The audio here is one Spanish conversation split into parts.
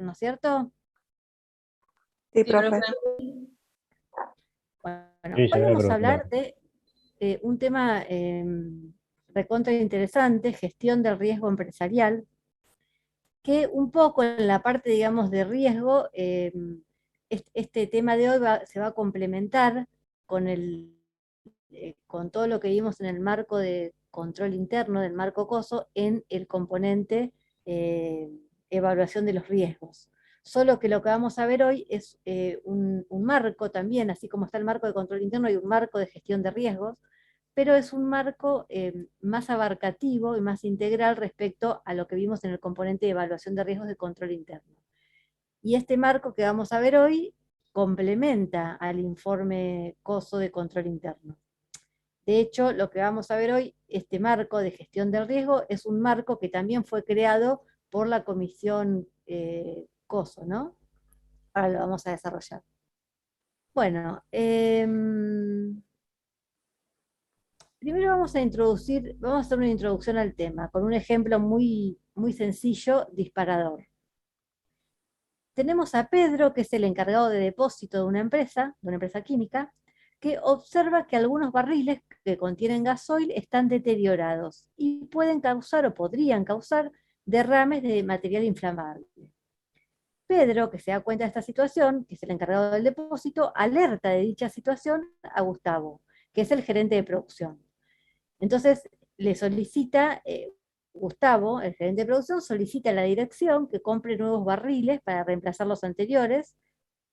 ¿no es cierto? Sí, Sí, profe. Bueno, Sí, se hoy ve, vamos a profesora. hablar de un tema recontra interesante, gestión del riesgo empresarial, que un poco en la parte, digamos, de riesgo, este tema de hoy se va a complementar con, con todo lo que vimos en el marco de control interno, del marco COSO, en el componente eh, evaluación de los riesgos. Solo que lo que vamos a ver hoy es un marco también, así como está el marco de control interno, hay un marco de gestión de riesgos, pero es un marco más abarcativo y más integral respecto a lo que vimos en el componente de evaluación de riesgos de control interno. Y este marco que vamos a ver hoy complementa al informe COSO de control interno. De hecho, lo que vamos a ver hoy, este marco de gestión del riesgo, es un marco que también fue creado por la comisión COSO, ¿no? Ahora lo vamos a desarrollar. Bueno, primero vamos a hacer una introducción al tema, con un ejemplo muy, muy sencillo, disparador. Tenemos a Pedro, que es el encargado de depósito de una empresa química, que observa que algunos barriles que contienen gasoil están deteriorados y pueden causar o podrían causar derrames de material inflamable. Pedro, que se da cuenta de esta situación, que es el encargado del depósito, alerta de dicha situación a Gustavo, que es el gerente de producción. Entonces le solicita, Gustavo, el gerente de producción, solicita a la dirección que compre nuevos barriles para reemplazar los anteriores,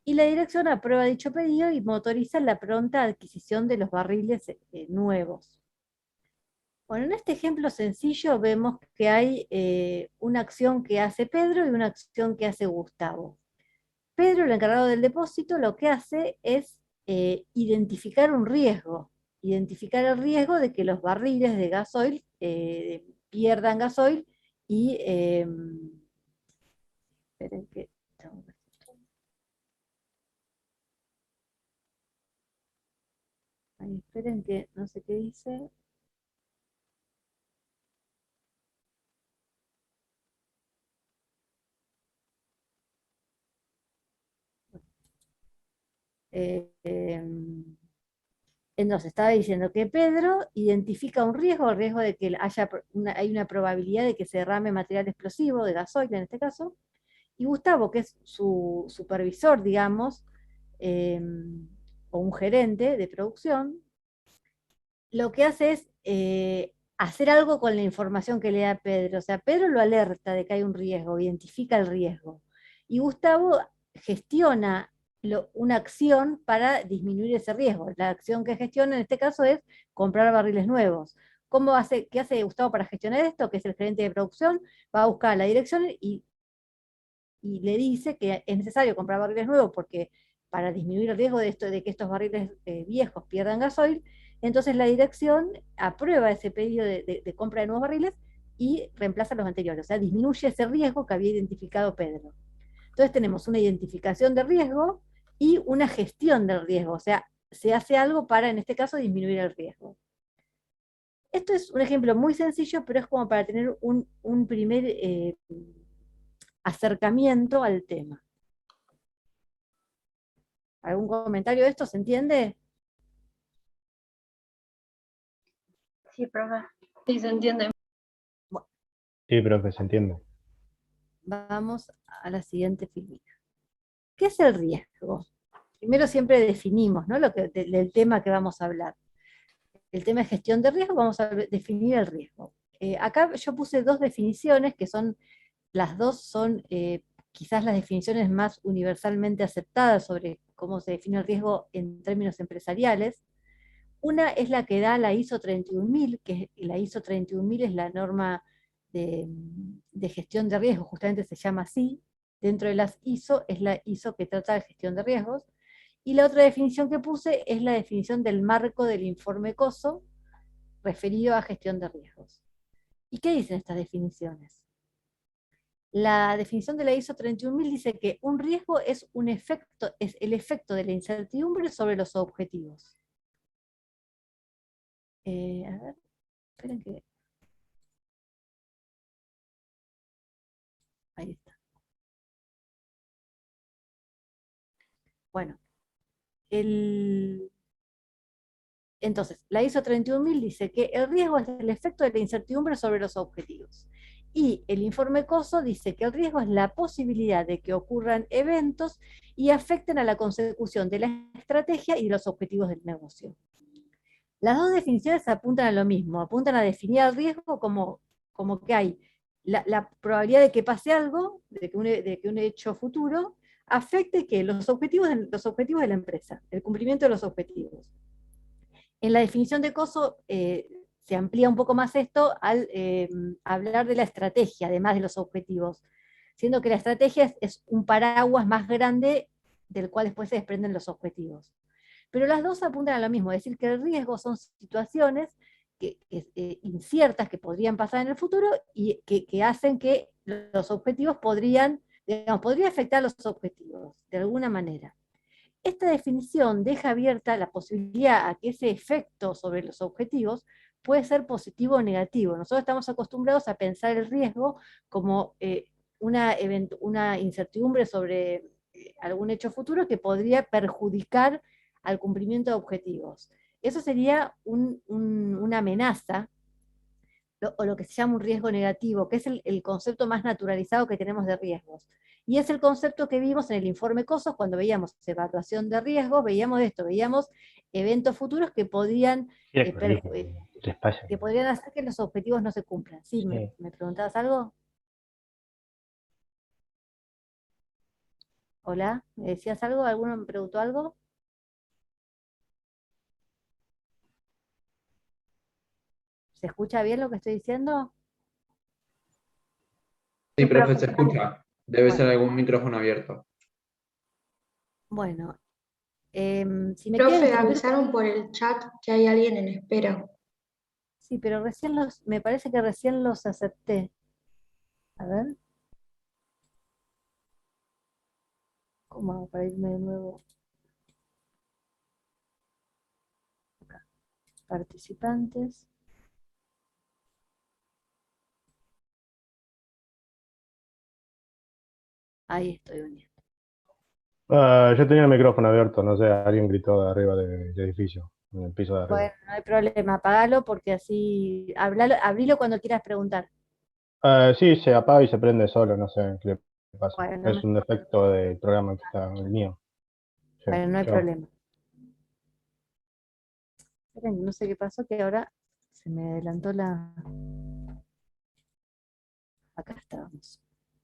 y la dirección aprueba dicho pedido y motoriza la pronta adquisición de los barriles nuevos. Bueno, en este ejemplo sencillo vemos que hay una acción que hace Pedro y una acción que hace Gustavo. Pedro, el encargado del depósito, lo que hace es identificar un riesgo, identificar el riesgo de que los barriles de gasoil pierdan gasoil y esperen que esperen que no sé qué dice. Eh, em, Nos estaba diciendo que Pedro identifica un riesgo, el riesgo de que hay una probabilidad de que se derrame material explosivo, de gasoil en este caso, y Gustavo, que es su supervisor, digamos, eh, o un gerente de producción, lo que hace es hacer algo con la información que le da Pedro. O sea, Pedro lo alerta de que hay un riesgo, identifica el riesgo. Y Gustavo gestiona una acción para disminuir ese riesgo. La acción que gestiona en este caso es comprar barriles nuevos. ¿Qué hace Gustavo para gestionar esto? Que es el gerente de producción, va a buscar la dirección y le dice que es necesario comprar barriles nuevos porque para disminuir el riesgo de que estos barriles viejos pierdan gasoil. Entonces la dirección aprueba ese pedido de compra de nuevos barriles y reemplaza los anteriores, o sea, disminuye ese riesgo que había identificado Pedro. Entonces tenemos una identificación de riesgo y una gestión del riesgo, o sea, se hace algo para, en este caso, disminuir el riesgo. Esto es un ejemplo muy sencillo, pero es como para tener un primer acercamiento al tema. ¿Algún comentario de esto? ¿Se entiende? Sí, profe. Sí, se entiende. Bueno, Sí, profe, se entiende. vamos a la siguiente figura. ¿Qué es el riesgo? Primero siempre definimos, ¿no? Del tema que vamos a hablar. El tema de gestión de riesgo, vamos a definir el riesgo. Acá yo puse dos definiciones que son, las dos son quizás las definiciones más universalmente aceptadas sobre cómo se define el riesgo en términos empresariales. Una es la que da la ISO 31000, que la ISO 31000 es la norma de gestión de riesgos, justamente se llama así. Dentro de las ISO es la ISO que trata de gestión de riesgos. Y la otra definición que puse es la definición del marco del informe COSO referido a gestión de riesgos. ¿Y qué dicen estas definiciones? La definición de la ISO 31000 dice que un riesgo es el efecto de la incertidumbre sobre los objetivos. A ver, esperen que... Ahí está. Bueno, entonces, la ISO 31000 dice que el riesgo es el efecto de la incertidumbre sobre los objetivos. Y el informe COSO dice que el riesgo es la posibilidad de que ocurran eventos y afecten a la consecución de la estrategia y de los objetivos del negocio. Las dos definiciones apuntan a lo mismo, apuntan a definir el riesgo como que hay la probabilidad de que pase algo, de que un hecho futuro afecte que los objetivos de la empresa, el cumplimiento de los objetivos. En la definición de COSO se amplía un poco más esto al hablar de la estrategia, además de los objetivos, siendo que la estrategia es un paraguas más grande del cual después se desprenden los objetivos. Pero las dos apuntan a lo mismo, es decir, que el riesgo son situaciones inciertas que podrían pasar en el futuro y que hacen que los objetivos podría afectar los objetivos de alguna manera. Esta definición deja abierta la posibilidad a que ese efecto sobre los objetivos puede ser positivo o negativo. Nosotros estamos acostumbrados a pensar el riesgo como una incertidumbre sobre algún hecho futuro que podría perjudicar al cumplimiento de objetivos. Eso sería una amenaza, o lo que se llama un riesgo negativo, que es el concepto más naturalizado que tenemos de riesgos. Y es el concepto que vimos en el informe COSOS cuando veíamos evaluación de riesgos, veíamos esto, veíamos eventos futuros que podrían hacer que los objetivos no se cumplan. ¿Sí? Sí. ¿Me preguntabas algo? Hola, ¿me decías algo? ¿Alguno me preguntó algo? ¿Se escucha bien lo que estoy diciendo? Sí, profe, se escucha. Debe ser Bueno, algún micrófono abierto. bueno. Si me quieren Profe, interrumpir, avisaron por el chat que hay alguien en espera. sí, pero me parece que recién los acepté. A ver, ¿cómo hago para irme de nuevo? Acá, participantes. Ahí estoy uniendo. Yo tenía el micrófono abierto, no sé, alguien gritó de arriba del edificio, en el piso de arriba. Bueno, no hay problema, apagalo porque así, abrilo cuando quieras preguntar. Sí, se apaga y se prende solo, no sé qué le pasa. Bueno, Es un defecto del programa que está el mío. Sí, bueno, no hay chao. problema. Esperen, no sé qué pasó, que ahora se me adelantó la... Acá estábamos.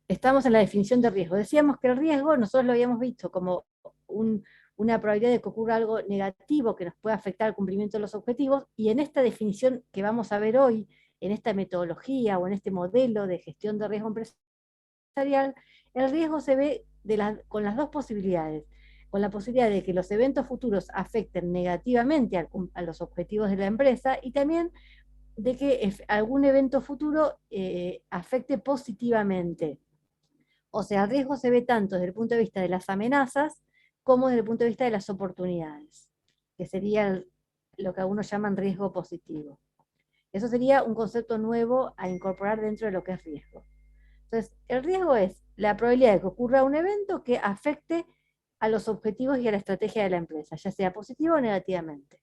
Estamos en la definición de riesgo. Decíamos que el riesgo, nosotros lo habíamos visto como una probabilidad de que ocurra algo negativo que nos pueda afectar al cumplimiento de los objetivos, y en esta definición que vamos a ver hoy, en esta metodología o en este modelo de gestión de riesgo empresarial, el riesgo se ve con las dos posibilidades, con la posibilidad de que los eventos futuros afecten negativamente a los objetivos de la empresa, y también de que algún evento futuro afecte positivamente. O sea, el riesgo se ve tanto desde el punto de vista de las amenazas como desde el punto de vista de las oportunidades, que sería lo que algunos llaman riesgo positivo. Eso sería un concepto nuevo a incorporar dentro de lo que es riesgo. Entonces, el riesgo es la probabilidad de que ocurra un evento que afecte a los objetivos y a la estrategia de la empresa, ya sea positivo o negativamente.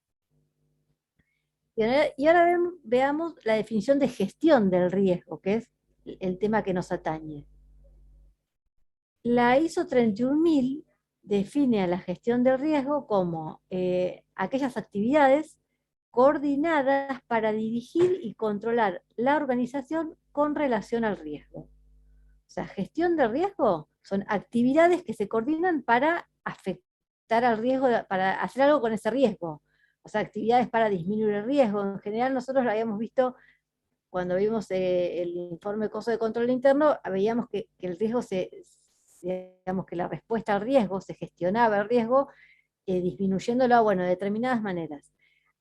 Y ahora veamos la definición de gestión del riesgo, que es el tema que nos atañe. La ISO 31000 define a la gestión del riesgo como aquellas actividades coordinadas para dirigir y controlar la organización con relación al riesgo. O sea, gestión del riesgo son actividades que se coordinan para afectar al riesgo, para hacer algo con ese riesgo. O sea, actividades para disminuir el riesgo. En general nosotros lo habíamos visto cuando vimos el informe costo de control interno, veíamos que el riesgo digamos que la respuesta al riesgo, se gestionaba el riesgo disminuyéndolo, bueno, de determinadas maneras.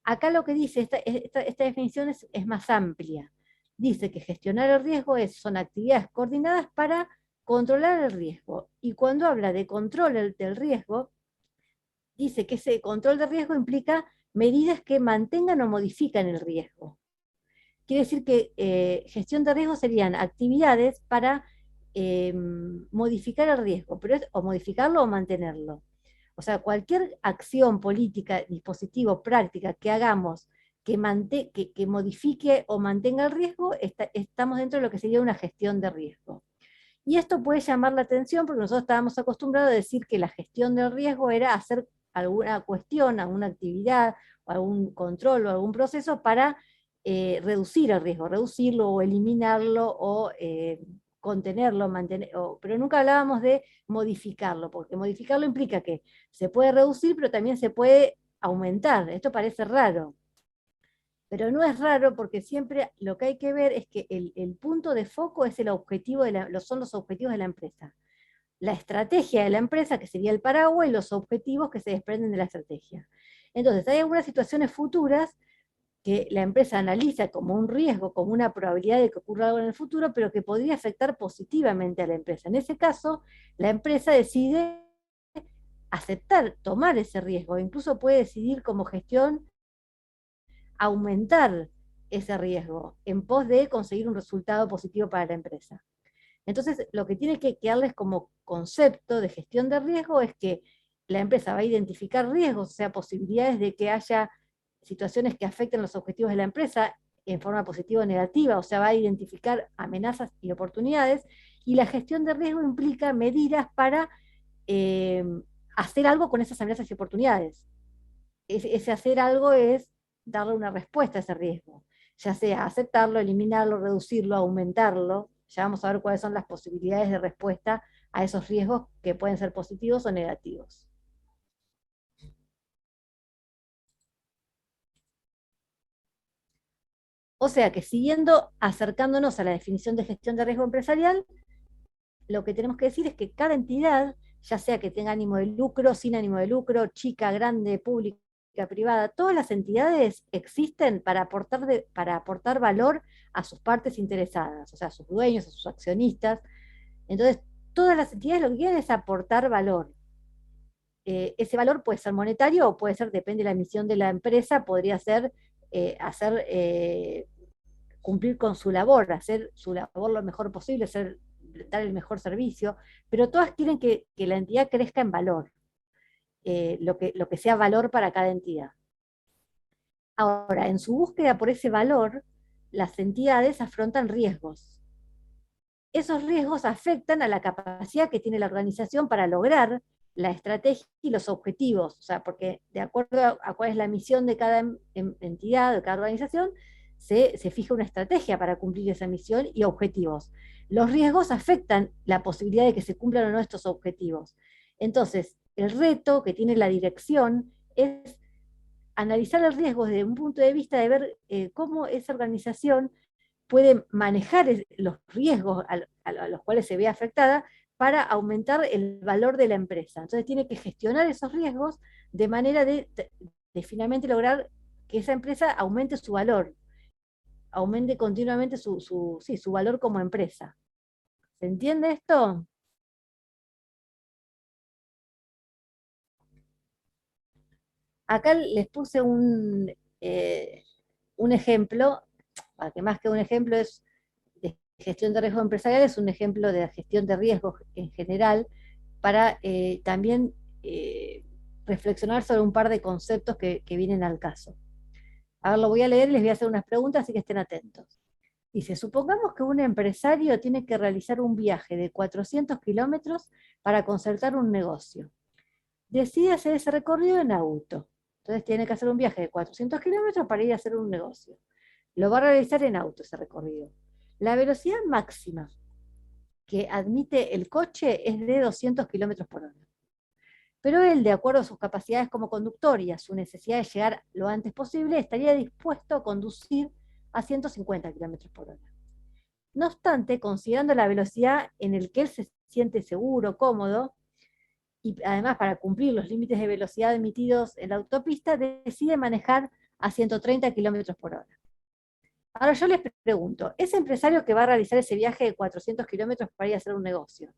Acá lo que dice, esta definición es más amplia. Dice que gestionar el riesgo son actividades coordinadas para controlar el riesgo. Y cuando habla de control del riesgo, dice que ese control del riesgo implica medidas que mantengan o modifican el riesgo. Quiere decir que gestión de riesgo serían actividades para modificar el riesgo, o modificarlo o mantenerlo. O sea, cualquier acción política, dispositivo, práctica que hagamos que modifique o mantenga el riesgo, estamos dentro de lo que sería una gestión de riesgo. Y esto puede llamar la atención porque nosotros estábamos acostumbrados a decir que la gestión del riesgo era hacer alguna cuestión, alguna actividad, o algún control o algún proceso para reducir el riesgo, reducirlo o eliminarlo o contenerlo, pero nunca hablábamos de modificarlo, porque modificarlo implica que se puede reducir, pero también se puede aumentar. Esto parece raro. Pero no es raro porque siempre lo que hay que ver es que el punto de foco es el objetivo son los objetivos de la empresa. La estrategia de la empresa, que sería el paraguas, y los objetivos que se desprenden de la estrategia. Entonces, hay algunas situaciones futuras que la empresa analiza como un riesgo, como una probabilidad de que ocurra algo en el futuro, pero que podría afectar positivamente a la empresa. En ese caso, la empresa decide aceptar, tomar ese riesgo, incluso puede decidir como gestión aumentar ese riesgo en pos de conseguir un resultado positivo para la empresa. Entonces, lo que tiene que quedarles como concepto de gestión de riesgo es que la empresa va a identificar riesgos, o sea, posibilidades de que haya situaciones que afecten los objetivos de la empresa en forma positiva o negativa, o sea, va a identificar amenazas y oportunidades, y la gestión de riesgo implica medidas para hacer algo con esas amenazas y oportunidades. Ese hacer algo es darle una respuesta a ese riesgo, ya sea aceptarlo, eliminarlo, reducirlo, aumentarlo. Ya vamos a ver cuáles son las posibilidades de respuesta a esos riesgos que pueden ser positivos o negativos. O sea que siguiendo, acercándonos a la definición de gestión de riesgo empresarial, lo que tenemos que decir es que cada entidad, ya sea que tenga ánimo de lucro, sin ánimo de lucro, chica, grande, pública, privada, todas las entidades existen para aportar valor a sus partes interesadas, o sea, a sus dueños, a sus accionistas. Entonces, todas las entidades lo que quieren es aportar valor. Ese valor puede ser monetario o puede ser, depende de la misión de la empresa, podría ser cumplir con su labor, hacer su labor lo mejor posible, dar el mejor servicio, pero todas quieren que la entidad crezca en valor, lo que sea valor para cada entidad. Ahora, en su búsqueda por ese valor, las entidades afrontan riesgos. Esos riesgos afectan a la capacidad que tiene la organización para lograr la estrategia y los objetivos, o sea, porque de acuerdo a cuál es la misión de cada entidad, de cada organización, se fija una estrategia para cumplir esa misión y objetivos. Los riesgos afectan la posibilidad de que se cumplan o no estos objetivos. Entonces, el reto que tiene la dirección es analizar el riesgo desde un punto de vista de ver cómo esa organización puede manejar los riesgos a los cuales se ve afectada para aumentar el valor de la empresa. Entonces tiene que gestionar esos riesgos de manera de finalmente lograr que esa empresa aumente su valor, aumente continuamente su valor como empresa. ¿Se entiende esto? Acá les puse un ejemplo, que más que un ejemplo es de gestión de riesgos empresariales, es un ejemplo de gestión de riesgos en general, para también reflexionar sobre un par de conceptos que vienen al caso. Ahora lo voy a leer y les voy a hacer unas preguntas, así que estén atentos. Dice, supongamos que un empresario tiene que realizar un viaje de 400 kilómetros para concertar un negocio. Decide hacer ese recorrido en auto. Entonces tiene que hacer un viaje de 400 kilómetros para ir a hacer un negocio. Lo va a realizar en auto ese recorrido. La velocidad máxima que admite el coche es de 200 kilómetros por hora. Pero él, de acuerdo a sus capacidades como conductor y a su necesidad de llegar lo antes posible, estaría dispuesto a conducir a 150 kilómetros por hora. No obstante, considerando la velocidad en la que él se siente seguro, cómodo, y además para cumplir los límites de velocidad emitidos en la autopista, decide manejar a 130 kilómetros por hora. Ahora yo les pregunto, ese empresario que va a realizar ese viaje de 400 kilómetros para ir a hacer un negocio,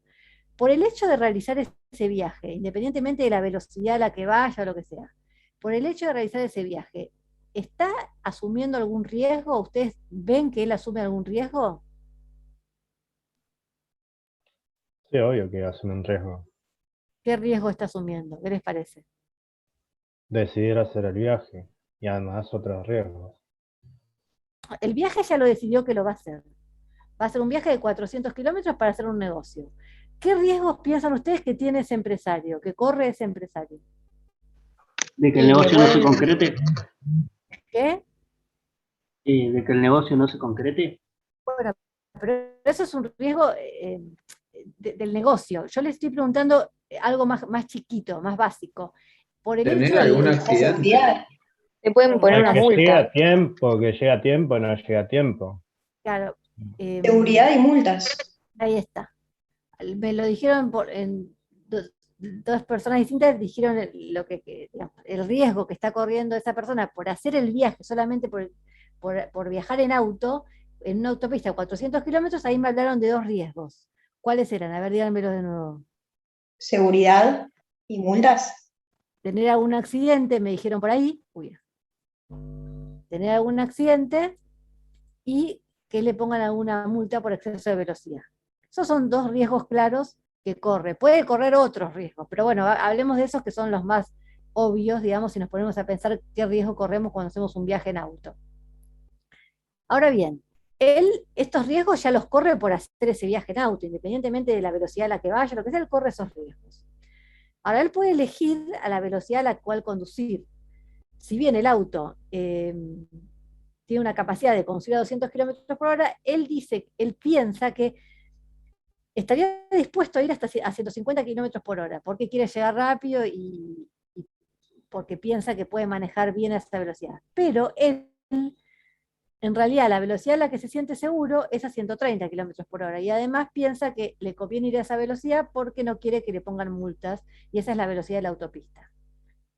por el hecho de realizar ese viaje, independientemente de la velocidad a la que vaya o lo que sea, por el hecho de realizar ese viaje, ¿está asumiendo algún riesgo? ¿Ustedes ven que él asume algún riesgo? Sí, obvio que asume un riesgo. ¿Qué riesgo está asumiendo? ¿Qué les parece? Decidir hacer el viaje y además otros riesgos. El viaje ya lo decidió que lo va a hacer. Va a ser un viaje de 400 kilómetros para hacer un negocio. ¿Qué riesgos piensan ustedes que tiene ese empresario, que corre ese empresario? De que el Y que negocio no se pueden, concrete, ¿Qué? de que el negocio no se concrete. Bueno, pero eso es un riesgo del negocio. Yo le estoy preguntando algo más chiquito, más básico. Por el ¿Tener hecho algún de, accidente? te pueden poner una Que llega multa. a tiempo, que llega a tiempo, no llega a tiempo. claro, Seguridad y multas. ahí está. Me lo dijeron en dos personas distintas, dijeron digamos, el riesgo que está corriendo esa persona por hacer el viaje, solamente por viajar en auto, en una autopista a 400 kilómetros, ahí me hablaron de dos riesgos. ¿Cuáles eran? A ver, díganmelo de nuevo. Seguridad y multas. Tener algún accidente, me dijeron por ahí, tener algún accidente y que le pongan alguna multa por exceso de velocidad. Esos son dos riesgos claros que corre. Puede correr otros riesgos, pero bueno, hablemos de esos que son los más obvios, digamos, si nos ponemos a pensar qué riesgo corremos cuando hacemos un viaje en auto. Ahora bien, él estos riesgos ya los corre por hacer ese viaje en auto, independientemente de la velocidad a la que vaya, lo que sea, él corre esos riesgos. Ahora él puede elegir a la velocidad a la cual conducir. Si bien el auto tiene una capacidad de conducir a 200 kilómetros por hora, él piensa que estaría dispuesto a ir hasta a 150 kilómetros por hora, porque quiere llegar rápido y porque piensa que puede manejar bien a esa velocidad. Pero él, en realidad, la velocidad a la que se siente seguro es a 130 kilómetros por hora, y además piensa que le conviene ir a esa velocidad porque no quiere que le pongan multas, y esa es la velocidad de la autopista.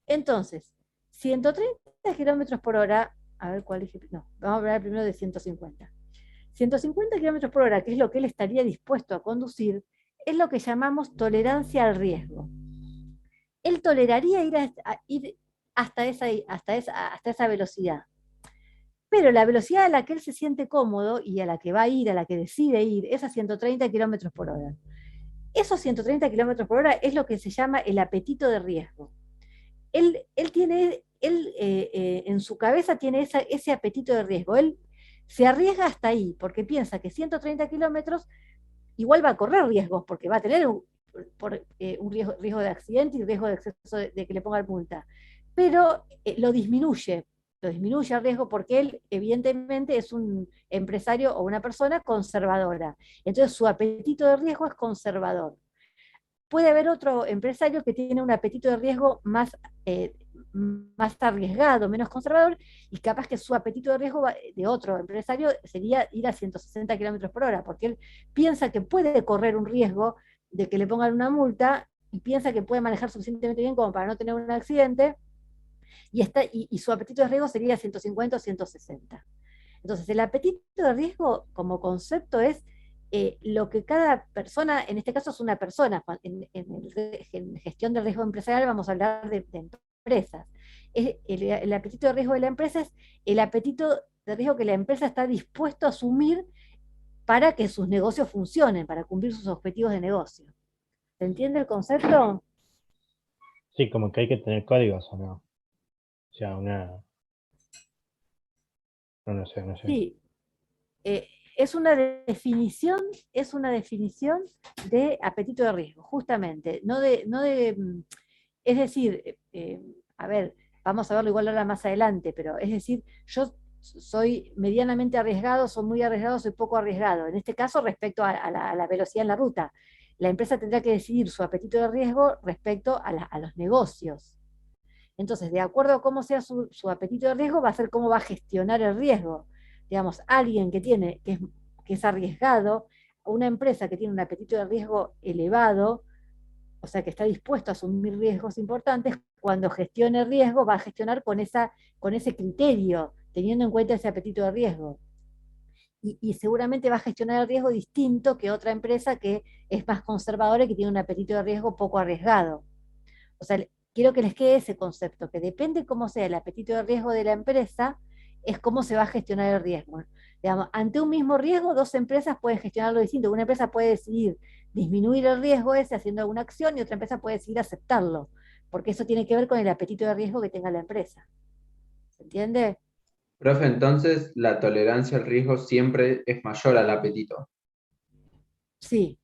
Entonces, 130 kilómetros por hora, a ver cuál dije, no, vamos a hablar primero de 150. 150 kilómetros por hora, que es lo que él estaría dispuesto a conducir, es lo que llamamos tolerancia al riesgo. Él toleraría ir hasta esa velocidad. Pero la velocidad a la que él se siente cómodo y a la que va a ir, a la que decide ir, es a 130 kilómetros por hora. Esos 130 kilómetros por hora es lo que se llama el apetito de riesgo. Él en su cabeza tiene ese apetito de riesgo. Él se arriesga hasta ahí porque piensa que 130 kilómetros igual va a correr riesgos, porque va a tener un riesgo de accidente y riesgo de exceso de que le pongan multa. Pero lo disminuye el riesgo porque él evidentemente es un empresario o una persona conservadora. Entonces su apetito de riesgo es conservador. Puede haber otro empresario que tiene un apetito de riesgo más arriesgado, menos conservador, y capaz que su apetito de riesgo de otro empresario sería ir a 160 kilómetros por hora, porque él piensa que puede correr un riesgo de que le pongan una multa y piensa que puede manejar suficientemente bien como para no tener un accidente, y su apetito de riesgo sería 150 o 160. Entonces, el apetito de riesgo como concepto es lo que cada persona, en este caso es una persona, en gestión de riesgo empresarial vamos a hablar de empresas. El apetito de riesgo de la empresa es el apetito de riesgo que la empresa está dispuesto a asumir para que sus negocios funcionen, para cumplir sus objetivos de negocio. ¿Se entiende el concepto? Sí, como que hay que tener códigos o no. O sea, una. No sé. Sí. Es una definición de apetito de riesgo, justamente. Es decir, a ver, vamos a verlo igual ahora más adelante, pero es decir, yo soy medianamente arriesgado, soy muy arriesgado, soy poco arriesgado. En este caso, respecto a la velocidad en la ruta. La empresa tendrá que decidir su apetito de riesgo respecto a los negocios. Entonces, de acuerdo a cómo sea su apetito de riesgo, va a ser cómo va a gestionar el riesgo. Digamos, alguien que es arriesgado, una empresa que tiene un apetito de riesgo elevado, o sea, que está dispuesto a asumir riesgos importantes, cuando gestione riesgo va a gestionar con ese criterio, teniendo en cuenta ese apetito de riesgo. Y seguramente va a gestionar el riesgo distinto que otra empresa que es más conservadora y que tiene un apetito de riesgo poco arriesgado. O sea, quiero que les quede ese concepto, que depende cómo sea el apetito de riesgo de la empresa, es cómo se va a gestionar el riesgo. Digamos, ante un mismo riesgo, dos empresas pueden gestionarlo distinto. Una empresa puede decidir disminuir el riesgo ese haciendo alguna acción y otra empresa puede decidir aceptarlo, porque eso tiene que ver con el apetito de riesgo que tenga la empresa. ¿Se entiende? Profe, entonces la tolerancia al riesgo siempre es mayor al apetito, Sí,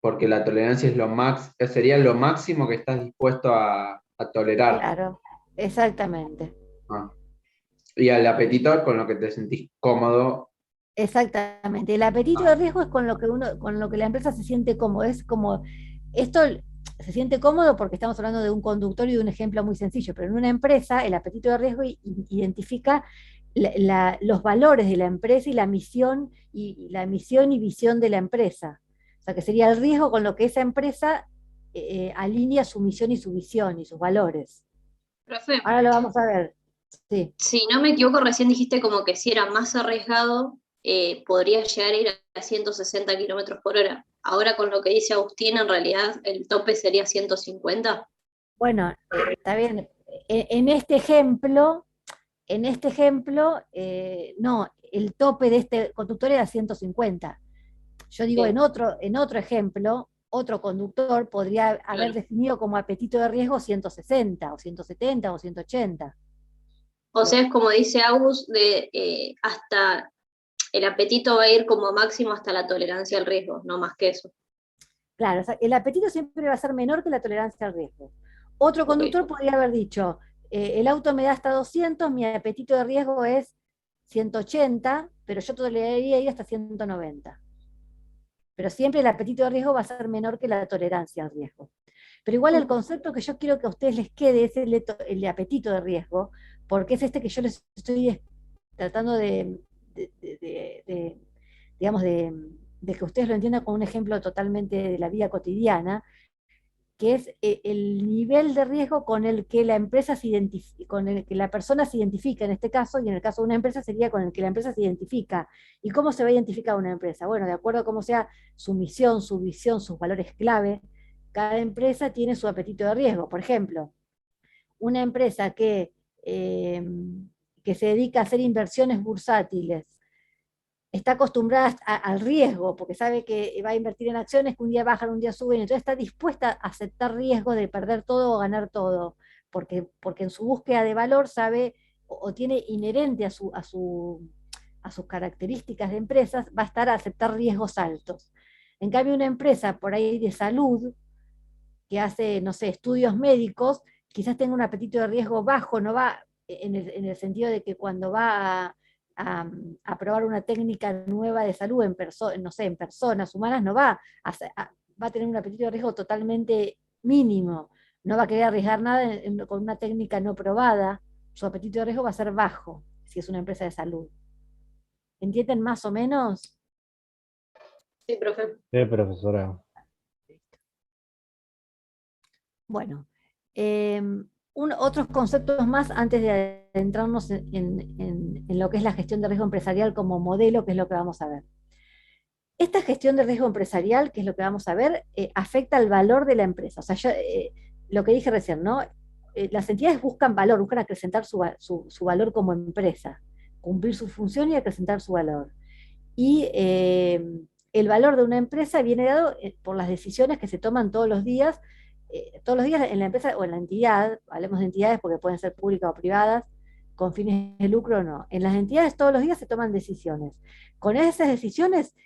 porque la tolerancia es sería lo máximo que estás dispuesto a tolerar. claro, exactamente. Ah. Y al apetito con lo que te sentís cómodo. Exactamente. El apetito de riesgo es con lo que con lo que la empresa se siente cómodo. Es como, esto se siente cómodo porque estamos hablando de un conductor y de un ejemplo muy sencillo, pero en una empresa el apetito de riesgo identifica los valores de la empresa y la misión y visión de la empresa. O sea, que sería el riesgo con lo que esa empresa alinea su misión y su visión y sus valores. Profe, Ahora lo vamos a ver. Sí. si no me equivoco, recién dijiste como que si era más arriesgado, podría llegar a ir a 160 kilómetros por hora. Ahora con lo que dice Agustín, en realidad el tope sería 150. Bueno, está bien. En este ejemplo, no, el tope de este conductor era 150. Yo digo, Bien, en otro ejemplo, otro conductor podría haber claro. definido como apetito de riesgo 160 o 170 o 180. O sea, es como dice Agus, hasta el apetito va a ir como máximo hasta la tolerancia al riesgo, no más que eso. Claro, o sea, el apetito siempre va a ser menor que la tolerancia al riesgo. Otro Ok. conductor podría haber dicho, el auto me da hasta 200, mi apetito de riesgo es 180, pero yo toleraría ir hasta 190. Pero siempre el apetito de riesgo va a ser menor que la tolerancia al riesgo. Pero igual el concepto que yo quiero que a ustedes les quede es el de apetito de riesgo, porque es este que yo les estoy tratando de, digamos, de que ustedes lo entiendan con un ejemplo totalmente de la vida cotidiana, que es el nivel de riesgo con el que la empresa se identifica, con el que la persona se identifica en este caso, y en el caso de una empresa sería con el que la empresa se identifica. ¿Y cómo se va a identificar una empresa? Bueno, de acuerdo a cómo sea su misión, su visión, sus valores clave, cada empresa tiene su apetito de riesgo. Por ejemplo, una empresa eh, que se dedica a hacer inversiones bursátiles, está acostumbrada al riesgo, porque sabe que va a invertir en acciones que un día bajan, un día suben, entonces está dispuesta a aceptar riesgo de perder todo o ganar todo, porque en su búsqueda de valor sabe o tiene inherente a sus características de empresas, va a estar a aceptar riesgos altos. En cambio, una empresa por ahí de salud, que hace, no sé, estudios médicos, quizás tenga un apetito de riesgo bajo, no va en el sentido de que cuando va a probar una técnica nueva de salud no sé, en personas humanas, no va a tener un apetito de riesgo totalmente mínimo, no va a querer arriesgar nada con una técnica no probada, su apetito de riesgo va a ser bajo, si es una empresa de salud. ¿Entienden más o menos? Sí, profe. Sí, profesora. Bueno, otros conceptos más antes de adentrarnos en lo que es la gestión de riesgo empresarial como modelo, que es lo que vamos a ver. Esta gestión de riesgo empresarial, que es lo que vamos a ver, afecta al valor de la empresa. O sea, lo que dije recién, ¿no? Las entidades buscan valor, buscan acrecentar su valor como empresa, cumplir su función y acrecentar su valor. Y el valor de una empresa viene dado por las decisiones que se toman todos los días en la empresa o en la entidad, hablemos de entidades porque pueden ser públicas o privadas, con fines de lucro o no. En las entidades todos los días se toman decisiones. Con esas decisiones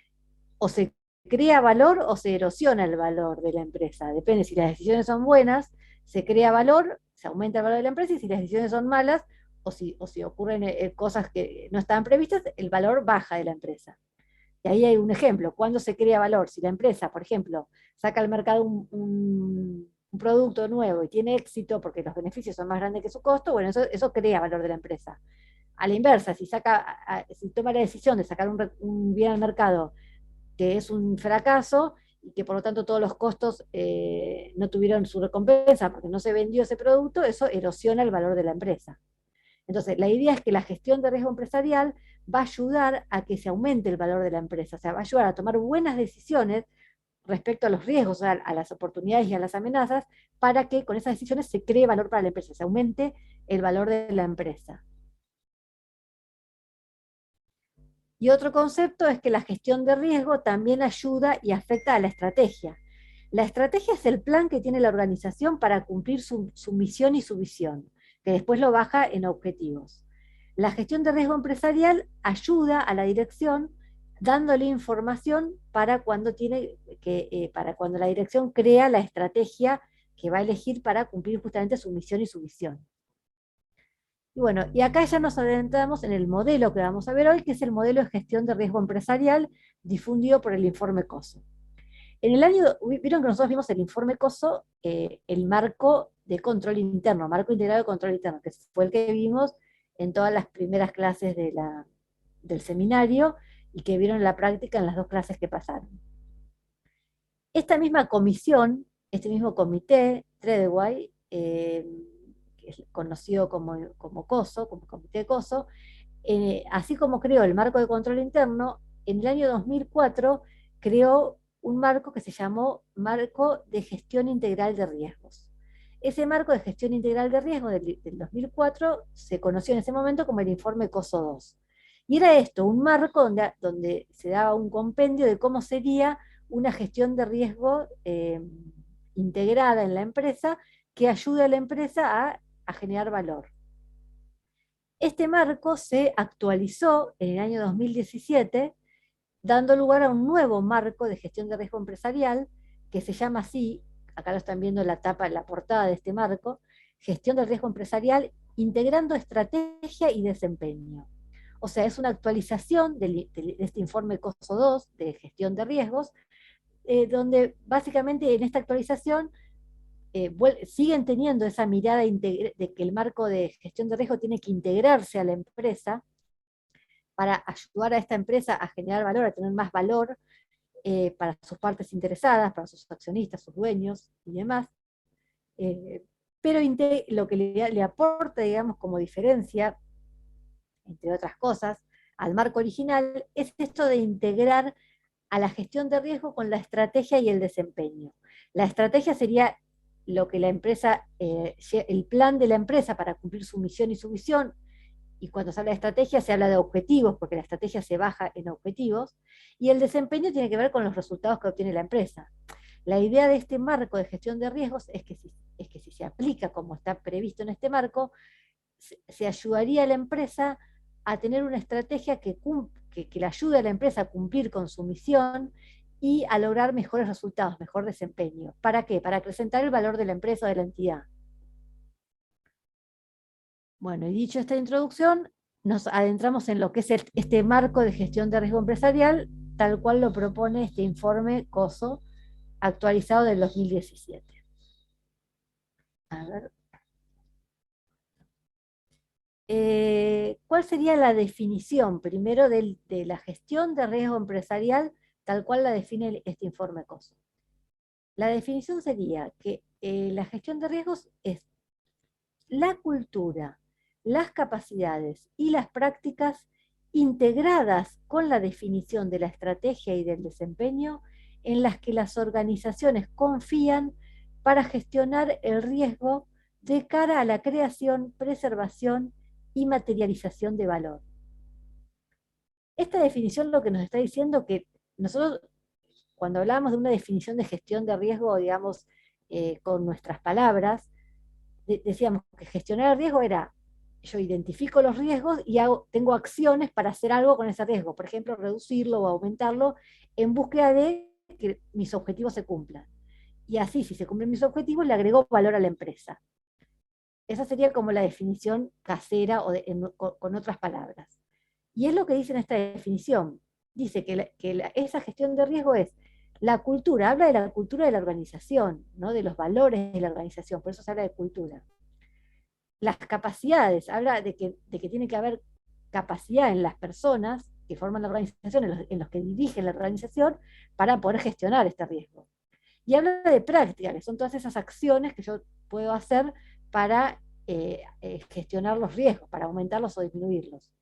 o se crea valor o se erosiona el valor de la empresa. Depende, si las decisiones son buenas, se crea valor, se aumenta el valor de la empresa, y si las decisiones son malas, o si ocurren cosas que no estaban previstas, el valor baja de la empresa. Y ahí hay un ejemplo, cuando se crea valor, si la empresa, por ejemplo, saca al mercado un producto nuevo y tiene éxito porque los beneficios son más grandes que su costo, bueno, eso crea valor de la empresa. A la inversa, si toma la decisión de sacar un bien al mercado que es un fracaso y que por lo tanto todos los costos no tuvieron su recompensa porque no se vendió ese producto, eso erosiona el valor de la empresa. Entonces, la idea es que la gestión de riesgo empresarial va a ayudar a que se aumente el valor de la empresa, o sea, va a ayudar a tomar buenas decisiones respecto a los riesgos, o sea, a las oportunidades y a las amenazas, para que con esas decisiones se cree valor para la empresa, se aumente el valor de la empresa. Y otro concepto es que la gestión de riesgo también ayuda y afecta a la estrategia. La estrategia es el plan que tiene la organización para cumplir su misión y su visión, que después lo baja en objetivos. La gestión de riesgo empresarial ayuda a la dirección dándole información para cuando la dirección crea la estrategia que va a elegir para cumplir justamente su misión y su visión. Y bueno, y acá ya nos adentramos en el modelo que vamos a ver hoy, que es el modelo de gestión de riesgo empresarial difundido por el informe COSO. Vieron que nosotros vimos el informe COSO, el marco de control interno, marco integrado de control interno, que fue el que vimos en todas las primeras clases del seminario y que vieron en la práctica en las 2 clases que pasaron. Esta misma comisión, este mismo comité, Treadway, que es conocido como COSO, como comité COSO, así como creó el marco de control interno, en el año 2004 creó un marco que se llamó Marco de Gestión Integral de Riesgos. Ese marco de gestión integral de riesgos del 2004 se conoció en ese momento como el informe COSO 2. Y era esto, un marco donde se daba un compendio de cómo sería una gestión de riesgo integrada en la empresa que ayude a la empresa a generar valor. Este marco se actualizó en el año 2017, dando lugar a un nuevo marco de gestión de riesgo empresarial, que se llama así, acá lo están viendo en la tapa, en la portada de este marco, gestión del riesgo empresarial, integrando estrategia y desempeño. O sea, es una actualización de este informe COSO 2 de gestión de riesgos, donde básicamente en esta actualización siguen teniendo esa mirada de que el marco de gestión de riesgo tiene que integrarse a la empresa para ayudar a esta empresa a generar valor, a tener más valor para sus partes interesadas, para sus accionistas, sus dueños y demás. Pero lo que le aporta, digamos, como diferencia, entre otras cosas, al marco original, es esto de integrar a la gestión de riesgo con la estrategia y el desempeño. La estrategia sería lo que la empresa, el plan de la empresa para cumplir su misión y su visión, y cuando se habla de estrategia se habla de objetivos, porque la estrategia se baja en objetivos, y el desempeño tiene que ver con los resultados que obtiene la empresa. La idea de este marco de gestión de riesgos es que si se aplica como está previsto en este marco, se ayudaría a la empresa a tener una estrategia que le ayude a la empresa a cumplir con su misión y a lograr mejores resultados, mejor desempeño. ¿Para qué? Para acrecentar el valor de la empresa o de la entidad. Bueno, y dicho esta introducción, nos adentramos en lo que es este marco de gestión de riesgo empresarial, tal cual lo propone este informe COSO, actualizado del 2017. A ver. ¿Cuál sería la definición, primero, de la gestión de riesgo empresarial, tal cual la define este informe COSO? La definición sería que la gestión de riesgos es la cultura, las capacidades y las prácticas integradas con la definición de la estrategia y del desempeño en las que las organizaciones confían para gestionar el riesgo de cara a la creación, preservación y materialización de valor. Esta definición lo que nos está diciendo que nosotros, cuando hablamos de una definición de gestión de riesgo, digamos, con nuestras palabras, decíamos que gestionar el riesgo era, yo identifico los riesgos y tengo acciones para hacer algo con ese riesgo, por ejemplo, reducirlo o aumentarlo en búsqueda de que mis objetivos se cumplan. Y así, si se cumplen mis objetivos, le agrego valor a la empresa. Esa sería como la definición casera o con otras palabras. Y es lo que dice en esta definición. Dice que esa gestión de riesgo es la cultura, habla de la cultura de la organización, ¿no? De los valores de la organización, por eso se habla de cultura. Las capacidades, habla de que tiene que haber capacidad en las personas que forman la organización, en los que dirigen la organización, para poder gestionar este riesgo. Y habla de práctica, que son todas esas acciones que yo puedo hacer para gestionar los riesgos, para aumentarlos o disminuirlos.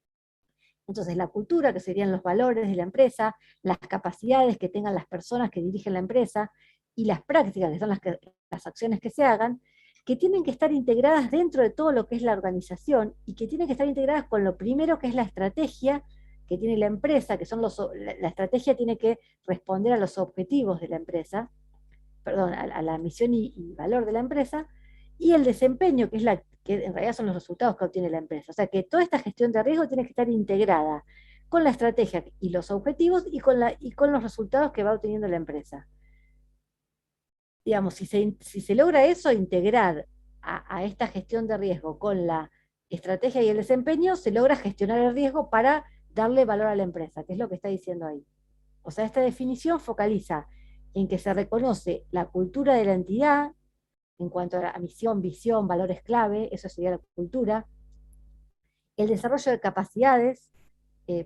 Entonces, la cultura, que serían los valores de la empresa, las capacidades que tengan las personas que dirigen la empresa, y las prácticas, que son las acciones que se hagan, que tienen que estar integradas dentro de todo lo que es la organización, y que tienen que estar integradas con lo primero que es la estrategia que tiene la empresa, que son la estrategia tiene que responder a los objetivos de la empresa, perdón, a la misión y valor de la empresa, y el desempeño, que en realidad son los resultados que obtiene la empresa. O sea que toda esta gestión de riesgo tiene que estar integrada con la estrategia y los objetivos y con los resultados que va obteniendo la empresa. Digamos, si se logra eso, integrar a esta gestión de riesgo con la estrategia y el desempeño, se logra gestionar el riesgo para darle valor a la empresa, que es lo que está diciendo ahí. O sea, esta definición focaliza en que se reconoce la cultura de la entidad en cuanto a la misión, visión, valores clave, eso sería la cultura, el desarrollo de capacidades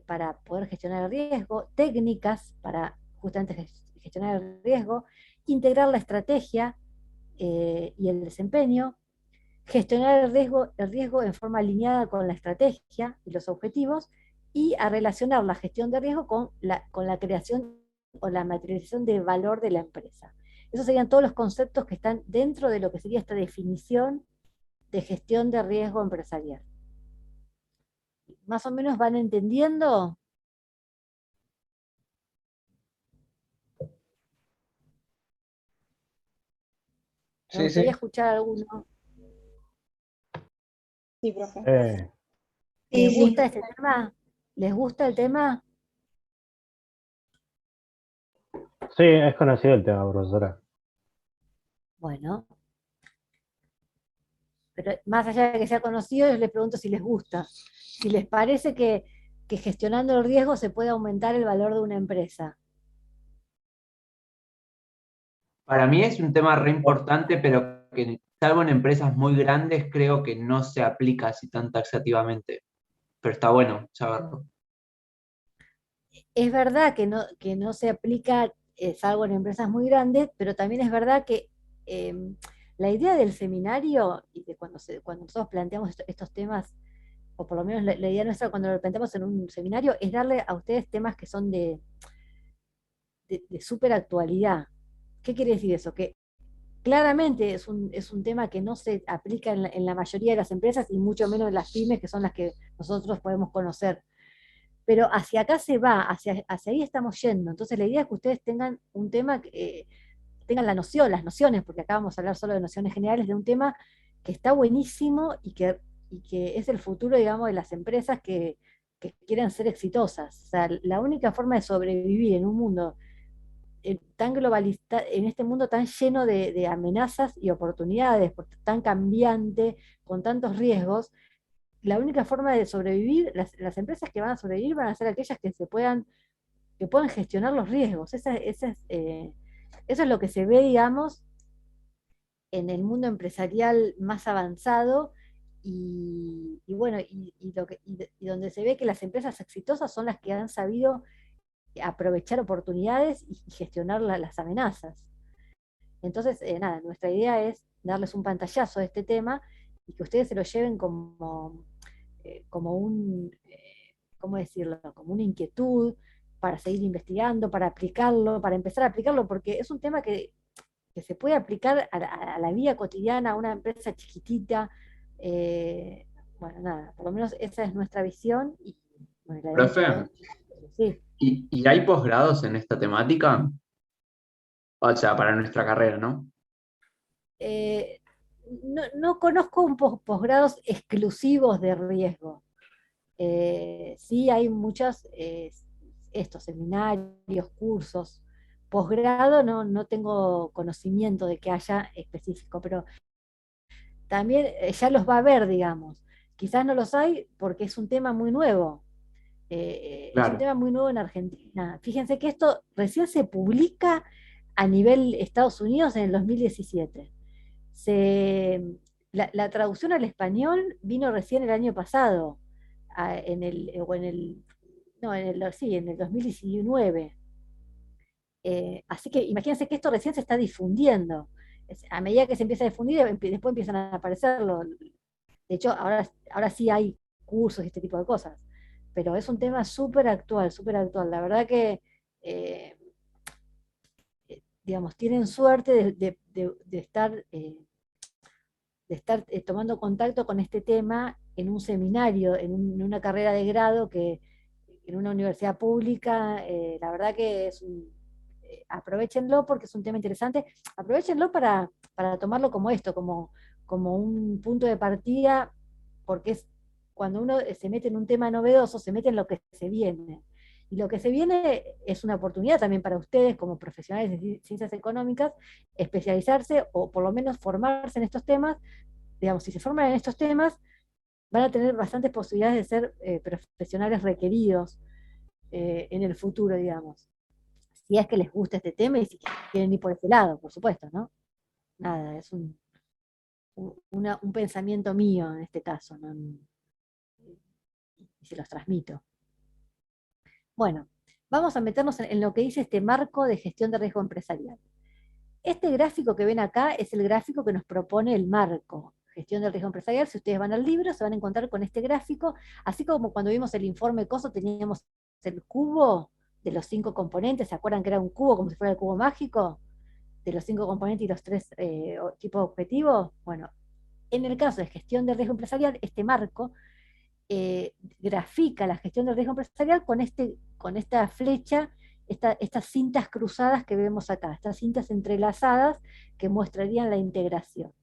para poder gestionar el riesgo, técnicas para justamente gestionar el riesgo, integrar la estrategia y el desempeño, gestionar el riesgo en forma alineada con la estrategia y los objetivos, y a relacionar la gestión de riesgo con la creación o la materialización de valor de la empresa. Esos serían todos los conceptos que están dentro de lo que sería esta definición de gestión de riesgo empresarial. ¿Más o menos van entendiendo? Me Sí, gustaría sí. escuchar a alguno. Sí, profe. ¿Les Sí, gusta sí. este tema? ¿Les gusta el tema? Sí, es conocido el tema, profesora. Bueno, pero más allá de que sea conocido, yo les pregunto si les gusta, si les parece que gestionando el riesgo se puede aumentar el valor de una empresa. Para mí es un tema re importante, pero que salvo en empresas muy grandes, creo que no se aplica así tan taxativamente. Pero está bueno saberlo. Es verdad que no se aplica, salvo en empresas muy grandes, pero también es verdad que eh, la idea del seminario, y de cuando nosotros planteamos estos temas, o por lo menos la idea nuestra cuando lo planteamos en un seminario, es darle a ustedes temas que son de súper actualidad. ¿Qué quiere decir eso? Que claramente es un tema que no se aplica en la mayoría de las empresas y mucho menos en las pymes, que son las que nosotros podemos conocer. Pero hacia acá se va, hacia ahí estamos yendo. Entonces la idea es que ustedes tengan un tema, tengan la noción, las nociones, porque acá vamos a hablar solo de nociones generales, de un tema que está buenísimo y que es el futuro, digamos, de las empresas que quieren ser exitosas. O sea, la única forma de sobrevivir en un mundo tan globalizado, en este mundo tan lleno de amenazas y oportunidades, tan cambiante, con tantos riesgos, la única forma de sobrevivir, las empresas que van a sobrevivir van a ser aquellas que puedan gestionar los riesgos. Eso es lo que se ve, digamos, en el mundo empresarial más avanzado y bueno, y donde se ve que las empresas exitosas son las que han sabido aprovechar oportunidades y gestionar las amenazas. Entonces, nada, nuestra idea es darles un pantallazo de este tema y que ustedes se lo lleven como ¿cómo decirlo? Como una inquietud para seguir investigando, para aplicarlo, para empezar a aplicarlo, porque es un tema que se puede aplicar a la vida cotidiana, a una empresa chiquitita. Bueno, nada, por lo menos esa es nuestra visión y bueno, la de Profe, ustedes. Sí. ¿y hay posgrados en esta temática? O sea, para nuestra carrera, ¿no? Eh, no conozco posgrados exclusivos de riesgo. Sí hay muchos estos seminarios, cursos. Posgrado no tengo conocimiento de que haya específico, pero también ya los va a haber, digamos. Quizás no los hay porque es un tema muy nuevo. Es un Claro. tema muy nuevo en Argentina. Fíjense que esto recién se publica a nivel Estados Unidos en el 2017. La traducción al español vino recién el año pasado, o en el, no, sí, en el 2019. Así que imagínense que esto recién se está difundiendo. A medida que se empieza a difundir, después empiezan a aparecer. De hecho, ahora sí hay cursos y este tipo de cosas. Pero es un tema súper actual, súper actual. La verdad que, eh, digamos, tienen suerte de estar tomando contacto con este tema en un seminario, en una carrera de grado en una universidad pública, la verdad que aprovéchenlo porque es un tema interesante, aprovéchenlo para tomarlo como esto, como un punto de partida, porque es cuando uno se mete en un tema novedoso, se mete en lo que se viene. Y lo que se viene es una oportunidad también para ustedes como profesionales de ciencias económicas, especializarse o por lo menos formarse en estos temas. Digamos, si se forman en estos temas, van a tener bastantes posibilidades de ser profesionales requeridos en el futuro, digamos. Si es que les gusta este tema y si quieren ir por ese lado, por supuesto, ¿no? Nada, es un pensamiento mío en este caso, ¿no? Y se los transmito. Bueno, vamos a meternos en lo que dice este marco de gestión de riesgo empresarial. Este gráfico que ven acá es el gráfico que nos propone el marco, gestión del riesgo empresarial. Si ustedes van al libro se van a encontrar con este gráfico, así como cuando vimos el informe COSO teníamos el cubo de los 5 componentes, ¿se acuerdan que era un cubo como si fuera el cubo mágico? De los 5 componentes y los 3 tipos de objetivos. Bueno, en el caso de gestión de riesgo empresarial, este marco grafica la gestión del riesgo empresarial con esta flecha, estas cintas cruzadas que vemos acá, estas cintas entrelazadas que mostrarían la integración.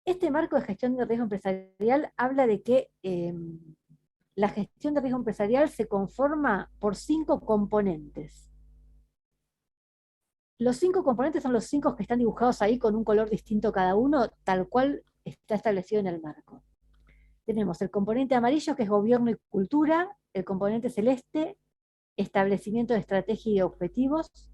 Este marco de gestión de riesgo empresarial habla de que la gestión de riesgo empresarial se conforma por 5 componentes. Los 5 componentes son los 5 que están dibujados ahí con un color distinto cada uno, tal cual está establecido en el marco. Tenemos el componente amarillo, que es gobierno y cultura, el componente celeste, establecimiento de estrategia y de objetivos,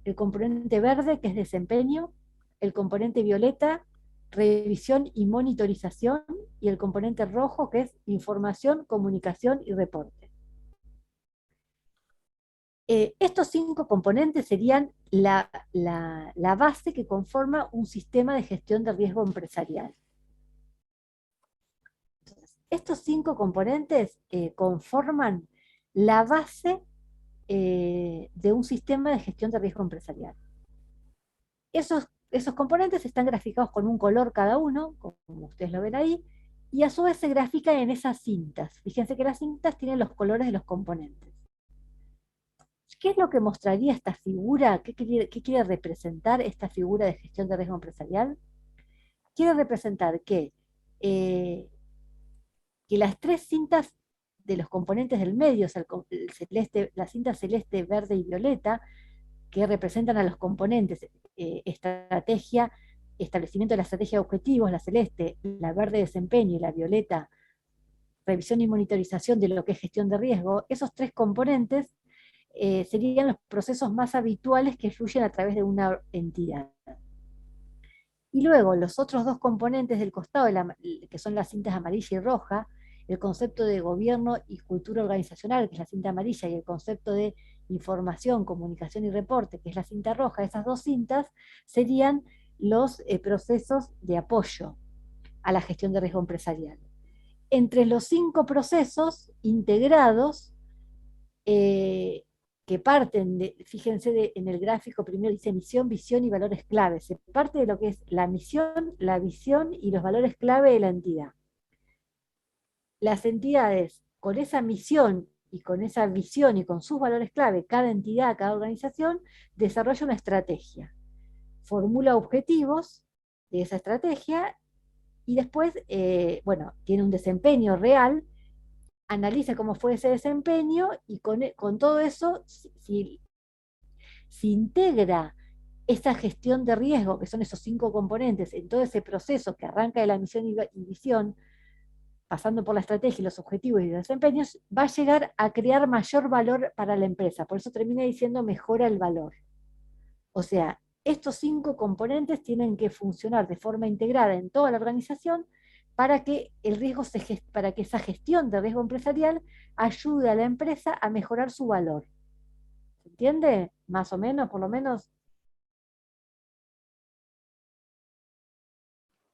el componente verde, que es desempeño, el componente violeta, revisión y monitorización, y el componente rojo, que es información, comunicación y reporte. Estos 5 componentes serían la base que conforma un sistema de gestión de riesgo empresarial. Estos 5 componentes conforman la base de un sistema de gestión de riesgo empresarial. Esos componentes están graficados con un color cada uno, como ustedes lo ven ahí, y a su vez se grafican en esas cintas. Fíjense que las cintas tienen los colores de los componentes. ¿Qué es lo que mostraría esta figura? ¿Qué quiere representar esta figura de gestión de riesgo empresarial? Quiere representar que las 3 cintas de los componentes del medio, o sea, la cinta celeste, verde y violeta, que representan a los componentes estrategia, establecimiento de la estrategia de objetivos, la celeste, la verde desempeño y la violeta revisión y monitorización de lo que es gestión de riesgo, esos 3 componentes serían los procesos más habituales que fluyen a través de una entidad. Y luego los otros 2 componentes del costado, que son las cintas amarilla y roja, el concepto de gobierno y cultura organizacional, que es la cinta amarilla, y el concepto de información, comunicación y reporte, que es la cinta roja, esas 2 cintas serían los procesos de apoyo a la gestión de riesgo empresarial. Entre los 5 procesos integrados, que parten fíjense en el gráfico primero dice misión, visión y valores clave. Se parte de lo que es la misión, la visión y los valores clave de la entidad. Las entidades con esa misión y con esa visión y con sus valores clave, cada entidad, cada organización, desarrolla una estrategia. Formula objetivos de esa estrategia y después, bueno, tiene un desempeño real, analiza cómo fue ese desempeño y con todo eso, si integra esa gestión de riesgo, que son esos 5 componentes, en todo ese proceso que arranca de la misión y visión, pasando por la estrategia y los objetivos y los desempeños, va a llegar a crear mayor valor para la empresa. Por eso termina diciendo mejora el valor. O sea, estos 5 componentes tienen que funcionar de forma integrada en toda la organización para que para que esa gestión de riesgo empresarial ayude a la empresa a mejorar su valor. ¿Se entiende? Más o menos, por lo menos.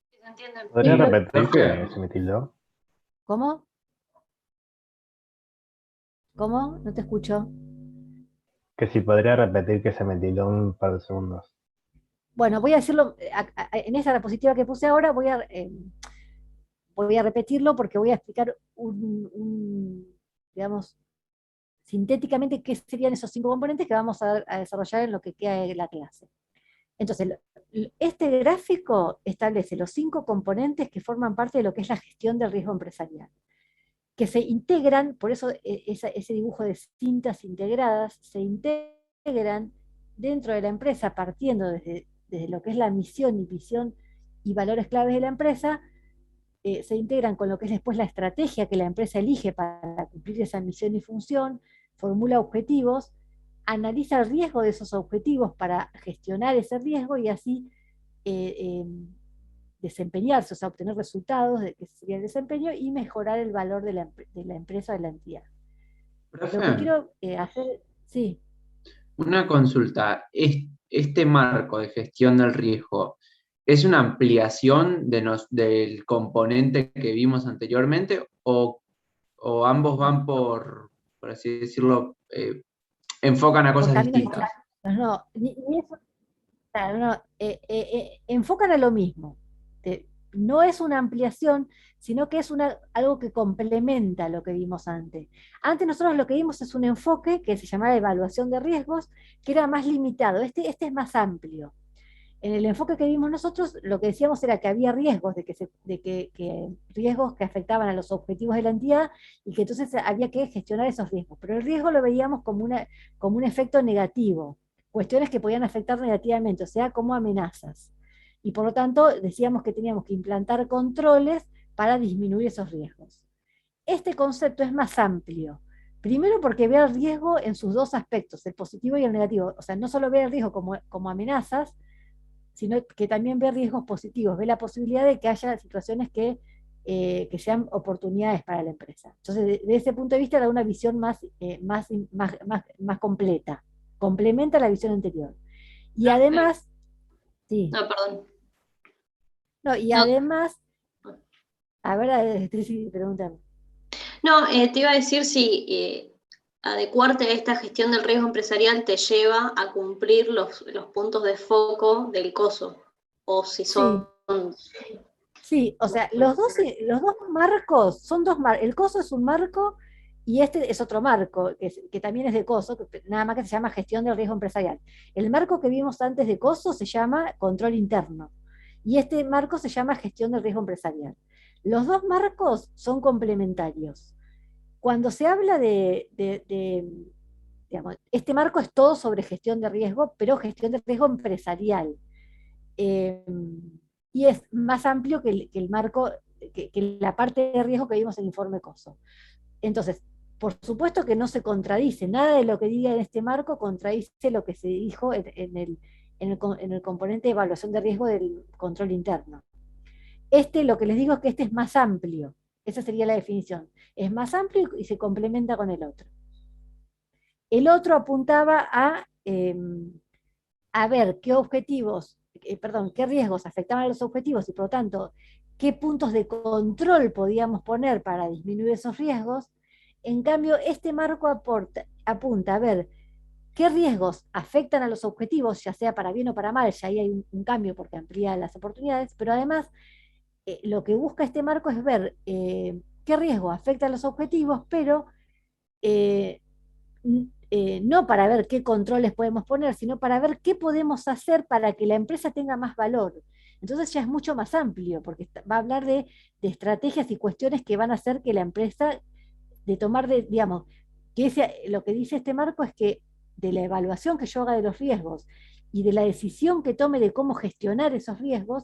¿Se entiende? ¿Podría Sí, repetir profe. que se me tildó? ¿Cómo? ¿Cómo? No te escucho. Que si podría repetir que se me tildó un par de segundos. Bueno, voy a decirlo, en esa diapositiva que puse ahora voy a repetirlo porque voy a explicar digamos, sintéticamente qué serían esos 5 componentes que vamos a desarrollar en lo que queda de la clase. Entonces, este gráfico establece los 5 componentes que forman parte de lo que es la gestión del riesgo empresarial, que se integran, por eso ese dibujo de cintas integradas, se integran dentro de la empresa partiendo desde lo que es la misión y visión y valores claves de la empresa, se integran con lo que es después la estrategia que la empresa elige para cumplir esa misión y función, formula objetivos, analiza el riesgo de esos objetivos para gestionar ese riesgo y así desempeñarse, o sea, obtener resultados, de que sería el desempeño, y mejorar el valor de la empresa o de la entidad. Lo que Profe, quiero hacer, sí, una consulta. ¿Este marco de gestión del riesgo es una ampliación del componente que vimos anteriormente o ambos van por así decirlo, enfocan a por cosas caminos distintas? distintos. No, ni eso, claro, no, enfocan a lo mismo. No es una ampliación, sino que es algo que complementa lo que vimos antes. Antes nosotros lo que vimos es un enfoque que se llamaba evaluación de riesgos, que era más limitado. Este es más amplio. En el enfoque que vimos nosotros, lo que decíamos era que había riesgos, que riesgos que afectaban a los objetivos de la entidad y que entonces había que gestionar esos riesgos. Pero el riesgo lo veíamos como un efecto negativo, cuestiones que podían afectar negativamente, o sea, como amenazas. Y por lo tanto, decíamos que teníamos que implantar controles para disminuir esos riesgos. Este concepto es más amplio. Primero porque ve el riesgo en sus dos aspectos, el positivo y el negativo. O sea, no solo ve el riesgo como amenazas, sino que también ve riesgos positivos, ve la posibilidad de que haya situaciones que sean oportunidades para la empresa. Entonces, de ese punto de vista, da una visión más completa, complementa la visión anterior. Y además, sí, No, perdón. no, y No, además, a ver, Trici, pregúntame. no, te iba a decir si adecuarte a esta gestión del riesgo empresarial te lleva a cumplir los puntos de foco del coso, o si son... Sí, sí, o sea, los dos marcos son el coso es un marco y este es otro marco, que también es de coso, nada más que se llama gestión del riesgo empresarial. El marco que vimos antes de coso se llama control interno y este marco se llama gestión del riesgo empresarial. Los dos marcos son complementarios. Cuando se habla digamos, este marco es todo sobre gestión de riesgo, pero gestión de riesgo empresarial. Eh, y es más amplio que el marco, que la parte de riesgo que vimos en el informe COSO. Entonces, por supuesto que no se contradice, nada de lo que diga en este marco contradice lo que se dijo en el componente de evaluación de riesgo del control interno. Lo que les digo es que este es más amplio, esa sería la definición, es más amplio y se complementa con el otro. El otro apuntaba a ver qué objetivos, qué riesgos afectaban a los objetivos y por lo tanto qué puntos de control podíamos poner para disminuir esos riesgos. En cambio, este marco apunta a ver qué riesgos afectan a los objetivos, ya sea para bien o para mal, ya ahí hay un cambio porque amplía las oportunidades, pero además lo que busca este marco es ver qué riesgo afecta a los objetivos, pero eh, no para ver qué controles podemos poner, sino para ver qué podemos hacer para que la empresa tenga más valor. Entonces ya es mucho más amplio, porque va a hablar de estrategias y cuestiones que van a hacer que la empresa, digamos, lo que dice este marco es que de la evaluación que yo haga de los riesgos y de la decisión que tome de cómo gestionar esos riesgos,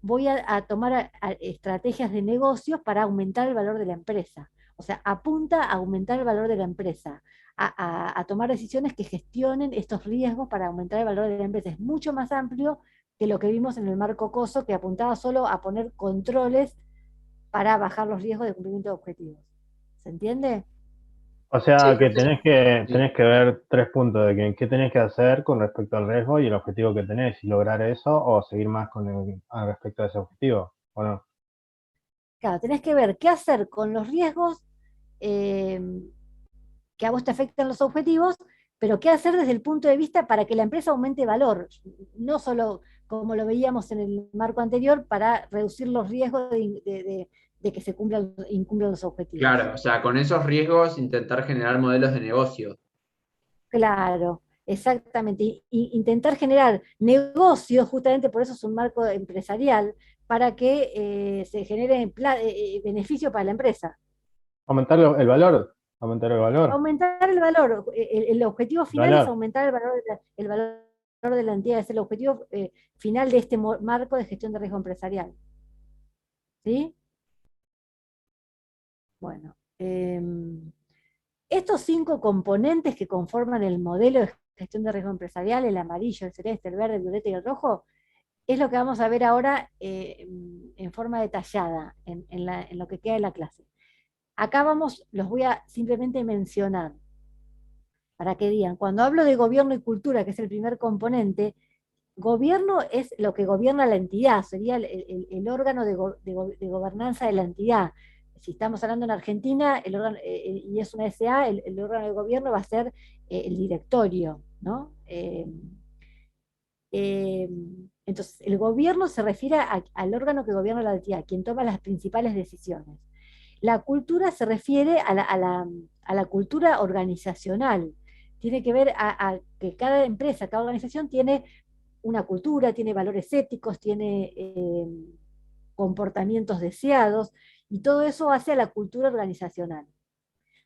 voy a tomar estrategias de negocios para aumentar el valor de la empresa. O sea, apunta a aumentar el valor de la empresa, a tomar decisiones que gestionen estos riesgos para aumentar el valor de la empresa. Es mucho más amplio que lo que vimos en el marco COSO, que apuntaba solo a poner controles para bajar los riesgos de cumplimiento de objetivos. ¿Se entiende? O sea Sí, que sí. tenés que ver 3 puntos de qué tenés que hacer con respecto al riesgo y el objetivo que tenés, y lograr eso o seguir más al respecto a ese objetivo, ¿o no? Claro, tenés que ver qué hacer con los riesgos eh, que a vos te afectan los objetivos, pero qué hacer desde el punto de vista para que la empresa aumente valor, no solo como lo veíamos en el marco anterior, para reducir los riesgos de que se incumplan los objetivos. Claro, o sea, con esos riesgos intentar generar modelos de negocio. Claro, exactamente. Y intentar generar negocios, justamente por eso es un marco empresarial, para que se genere beneficio para la empresa. Aumentar el valor. Aumentar el valor. Aumentar el valor. El objetivo final es Valor. aumentar el valor de la entidad, es el objetivo final de este marco de gestión de riesgo empresarial. ¿Sí? Bueno. Estos 5 componentes que conforman el modelo de gestión de riesgo empresarial, el amarillo, el celeste, el verde, el violeta y el rojo, es lo que vamos a ver ahora en forma detallada en lo que queda de la clase. Acá los voy a simplemente mencionar, para que digan, cuando hablo de gobierno y cultura, que es el primer componente, gobierno es lo que gobierna la entidad, sería el órgano de gobernanza de la entidad. Si estamos hablando en Argentina y es una SA, el órgano de gobierno va a ser el directorio, ¿no? Entonces, el gobierno se refiere al órgano que gobierna la entidad, quien toma las principales decisiones. La cultura se refiere a la cultura organizacional. Tiene que ver a que cada empresa, cada organización tiene una cultura, tiene valores éticos, tiene comportamientos deseados, y todo eso hace a la cultura organizacional.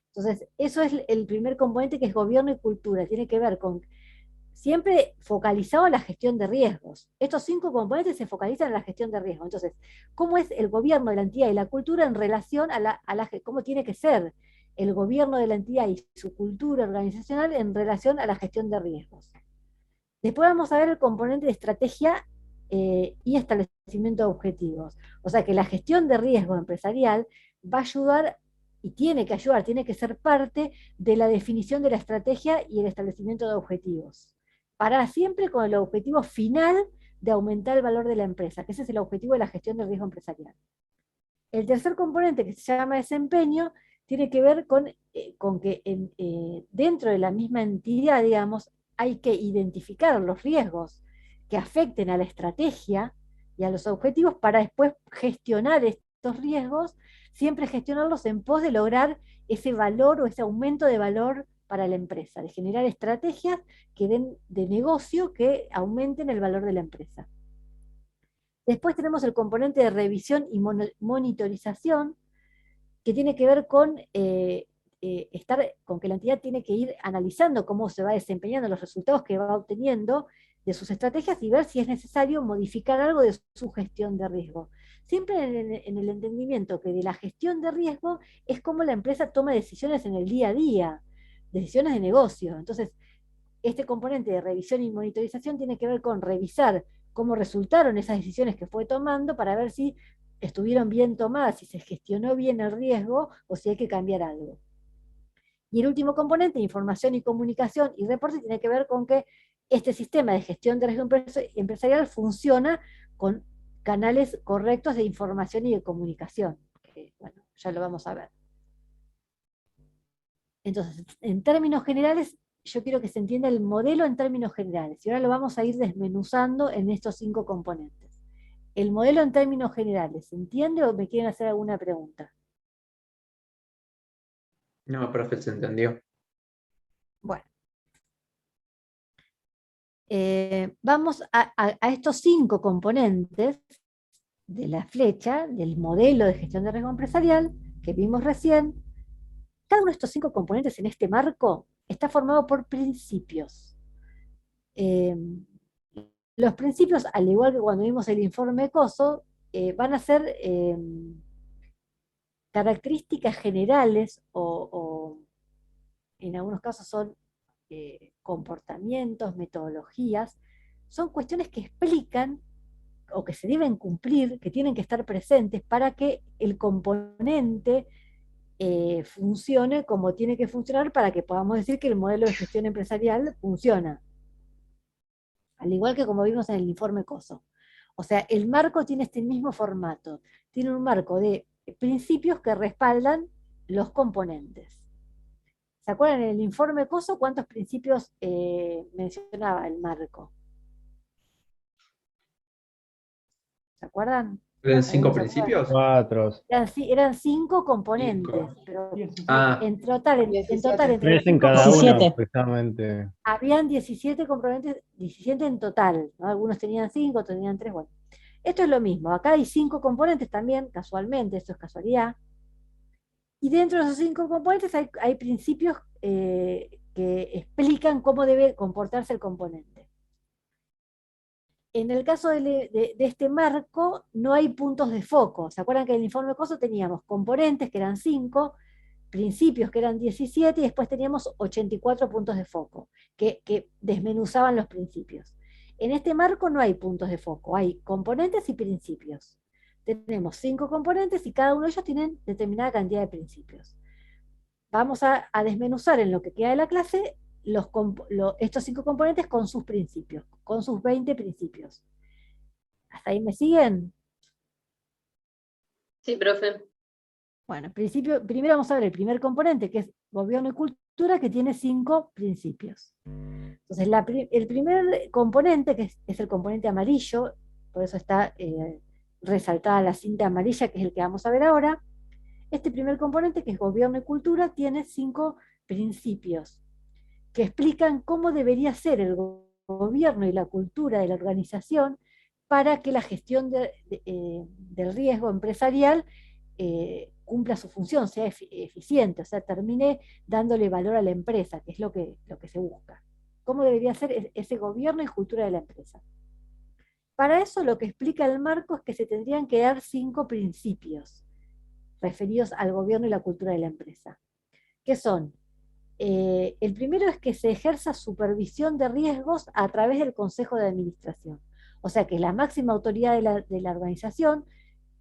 Entonces, eso es el primer componente, que es gobierno y cultura. Tiene que ver con siempre focalizado en la gestión de riesgos. Estos 5 componentes se focalizan en la gestión de riesgos. Entonces, ¿cómo es el gobierno de la entidad y la cultura en relación cómo tiene que ser el gobierno de la entidad y su cultura organizacional en relación a la gestión de riesgos? Después vamos a ver el componente de estrategia y establecimiento de objetivos. O sea que la gestión de riesgo empresarial va a ayudar y tiene que ayudar, tiene que ser parte de la definición de la estrategia y el establecimiento de objetivos. Para siempre con el objetivo final de aumentar el valor de la empresa, que ese es el objetivo de la gestión de riesgo empresarial. El tercer componente, que se llama desempeño, tiene que ver con que dentro de la misma entidad, digamos, hay que identificar los riesgos que afecten a la estrategia y a los objetivos para después gestionar estos riesgos, siempre gestionarlos en pos de lograr ese valor o ese aumento de valor para la empresa, de generar estrategias que den de negocio que aumenten el valor de la empresa. Después tenemos el componente de revisión y monitorización, que tiene que ver con con que la entidad tiene que ir analizando cómo se va desempeñando, los resultados que va obteniendo de sus estrategias y ver si es necesario modificar algo de su gestión de riesgo. Siempre en el entendimiento que de la gestión de riesgo es cómo la empresa toma decisiones en el día a día, decisiones de negocio. Entonces, este componente de revisión y monitorización tiene que ver con revisar cómo resultaron esas decisiones que fue tomando para ver si estuvieron bien tomadas, si se gestionó bien el riesgo o si hay que cambiar algo. Y el último componente, información y comunicación y reporte, tiene que ver con que este sistema de gestión de riesgo empresarial funciona con canales correctos de información y de comunicación, que bueno, ya lo vamos a ver. Entonces, en términos generales, yo quiero que se entienda el modelo en términos generales, y ahora lo vamos a ir desmenuzando en estos 5 componentes. El modelo en términos generales, ¿se entiende o me quieren hacer alguna pregunta? No, profe, se entendió. Bueno. Vamos a estos 5 componentes de la flecha, del modelo de gestión de riesgo empresarial, que vimos recién. Cada uno de estos 5 componentes en este marco está formado por principios. Los principios, al igual que cuando vimos el informe COSO, van a ser características generales o en algunos casos son comportamientos, metodologías, son cuestiones que explican o que se deben cumplir, que tienen que estar presentes para que el componente funcione como tiene que funcionar para que podamos decir que el modelo de gestión empresarial funciona. Al igual que como vimos en el informe COSO. O sea, el marco tiene este mismo formato. Tiene un marco de principios que respaldan los componentes. ¿Se acuerdan en el informe COSO cuántos principios mencionaba el marco? ¿Se acuerdan? ¿Eran 5 ¿Alguno se acuerda? principios? 4, Eran 5 componentes, Cinco. pero Ah, en total, en total, entre los 3 en 5 cada uno, 17. precisamente. habían 17 componentes, 17 en total, ¿no? Algunos tenían 5, otros tenían 3, bueno. Esto es lo mismo, acá hay 5 componentes también, casualmente, esto es casualidad, y dentro de esos 5 componentes hay principios que explican cómo debe comportarse el componente. En el caso de este marco, no hay puntos de foco. ¿Se acuerdan que en el informe COSO teníamos componentes, que eran 5, principios, que eran 17, y después teníamos 84 puntos de foco, que desmenuzaban los principios? En este marco no hay puntos de foco, hay componentes y principios. Tenemos 5 componentes y cada uno de ellos tienen determinada cantidad de principios. Vamos a desmenuzar en lo que queda de la clase estos 5 componentes con sus principios, con sus 20 principios. ¿Hasta ahí me siguen? Sí, profe. Bueno, primero vamos a ver el primer componente, que es gobierno y cultura, que tiene 5 principios. Entonces, el primer componente, que es el componente amarillo, por eso está resaltada la cinta amarilla, que es el que vamos a ver ahora. Este primer componente, que es gobierno y cultura, tiene 5 principios que explican cómo debería ser el gobierno y la cultura de la organización para que la gestión del riesgo empresarial cumpla su función, sea eficiente, o sea, termine dándole valor a la empresa, que es lo que se busca. ¿Cómo debería ser ese gobierno y cultura de la empresa? Para eso lo que explica el marco es que se tendrían que dar 5 principios referidos al gobierno y la cultura de la empresa, que son: el primero es que se ejerza supervisión de riesgos a través del Consejo de Administración. O sea que la máxima autoridad de la organización,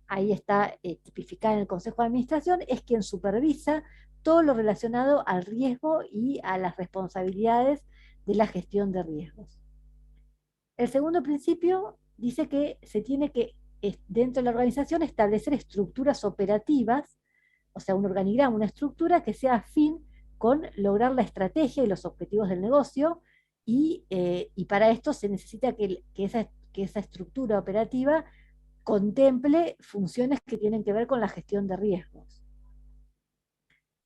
ahí está tipificada en el Consejo de Administración, es quien supervisa todo lo relacionado al riesgo y a las responsabilidades de la gestión de riesgos. El segundo principio dice que se tiene que, dentro de la organización, establecer estructuras operativas, o sea, un organigrama, una estructura que sea afín con lograr la estrategia y los objetivos del negocio, y para esto se necesita que esa estructura operativa contemple funciones que tienen que ver con la gestión de riesgos.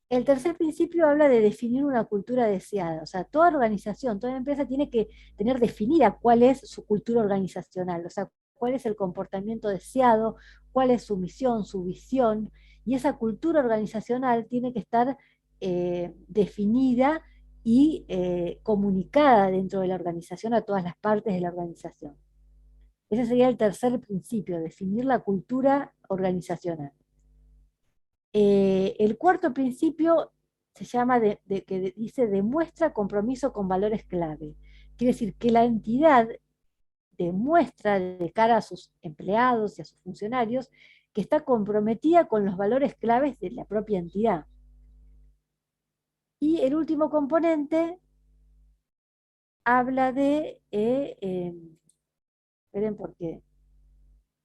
El tercer principio habla de definir una cultura deseada, o sea, toda organización, toda empresa tiene que tener definida cuál es su cultura organizacional, o sea, cuál es el comportamiento deseado, cuál es su misión, su visión, y esa cultura organizacional tiene que estar definida y comunicada dentro de la organización a todas las partes de la organización. Ese sería el tercer principio, definir la cultura organizacional. El cuarto principio se llama que dice demuestra compromiso con valores clave. Quiere decir que la entidad demuestra de cara a sus empleados y a sus funcionarios que está comprometida con los valores claves de la propia entidad. Y el último componente habla de, esperen porque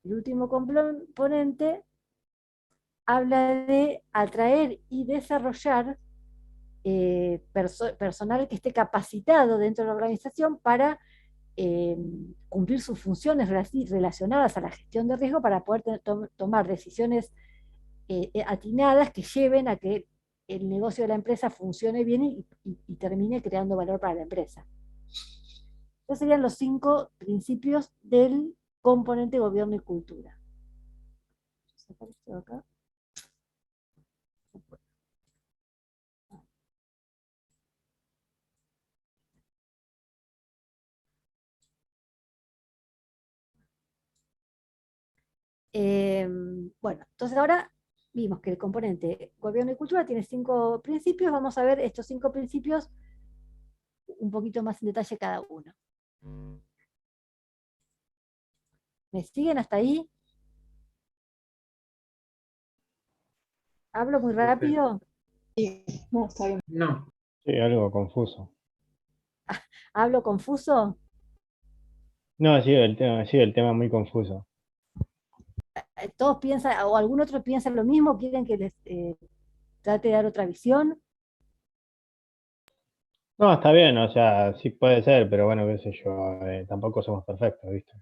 el último componente habla de atraer y desarrollar personal que esté capacitado dentro de la organización para cumplir sus funciones relacionadas a la gestión de riesgo, para poder tomar decisiones atinadas que lleven a que el negocio de la empresa funcione bien y termine creando valor para la empresa. Estos serían los 5 principios del componente gobierno y cultura. Acá. Bueno, entonces ahora vimos que el componente gobierno y cultura tiene 5 principios. Vamos a ver estos 5 principios un poquito más en detalle cada uno. ¿Me siguen hasta ahí? ¿Hablo muy rápido? No, está bien. no. Sí, algo confuso. ¿Hablo confuso? No, sí, el tema es muy confuso. ¿Todos piensan, o algún otro piensa lo mismo? ¿Quieren que les trate de dar otra visión? No, está bien, o sea, sí puede ser, pero bueno, qué sé yo, tampoco somos perfectos, ¿viste?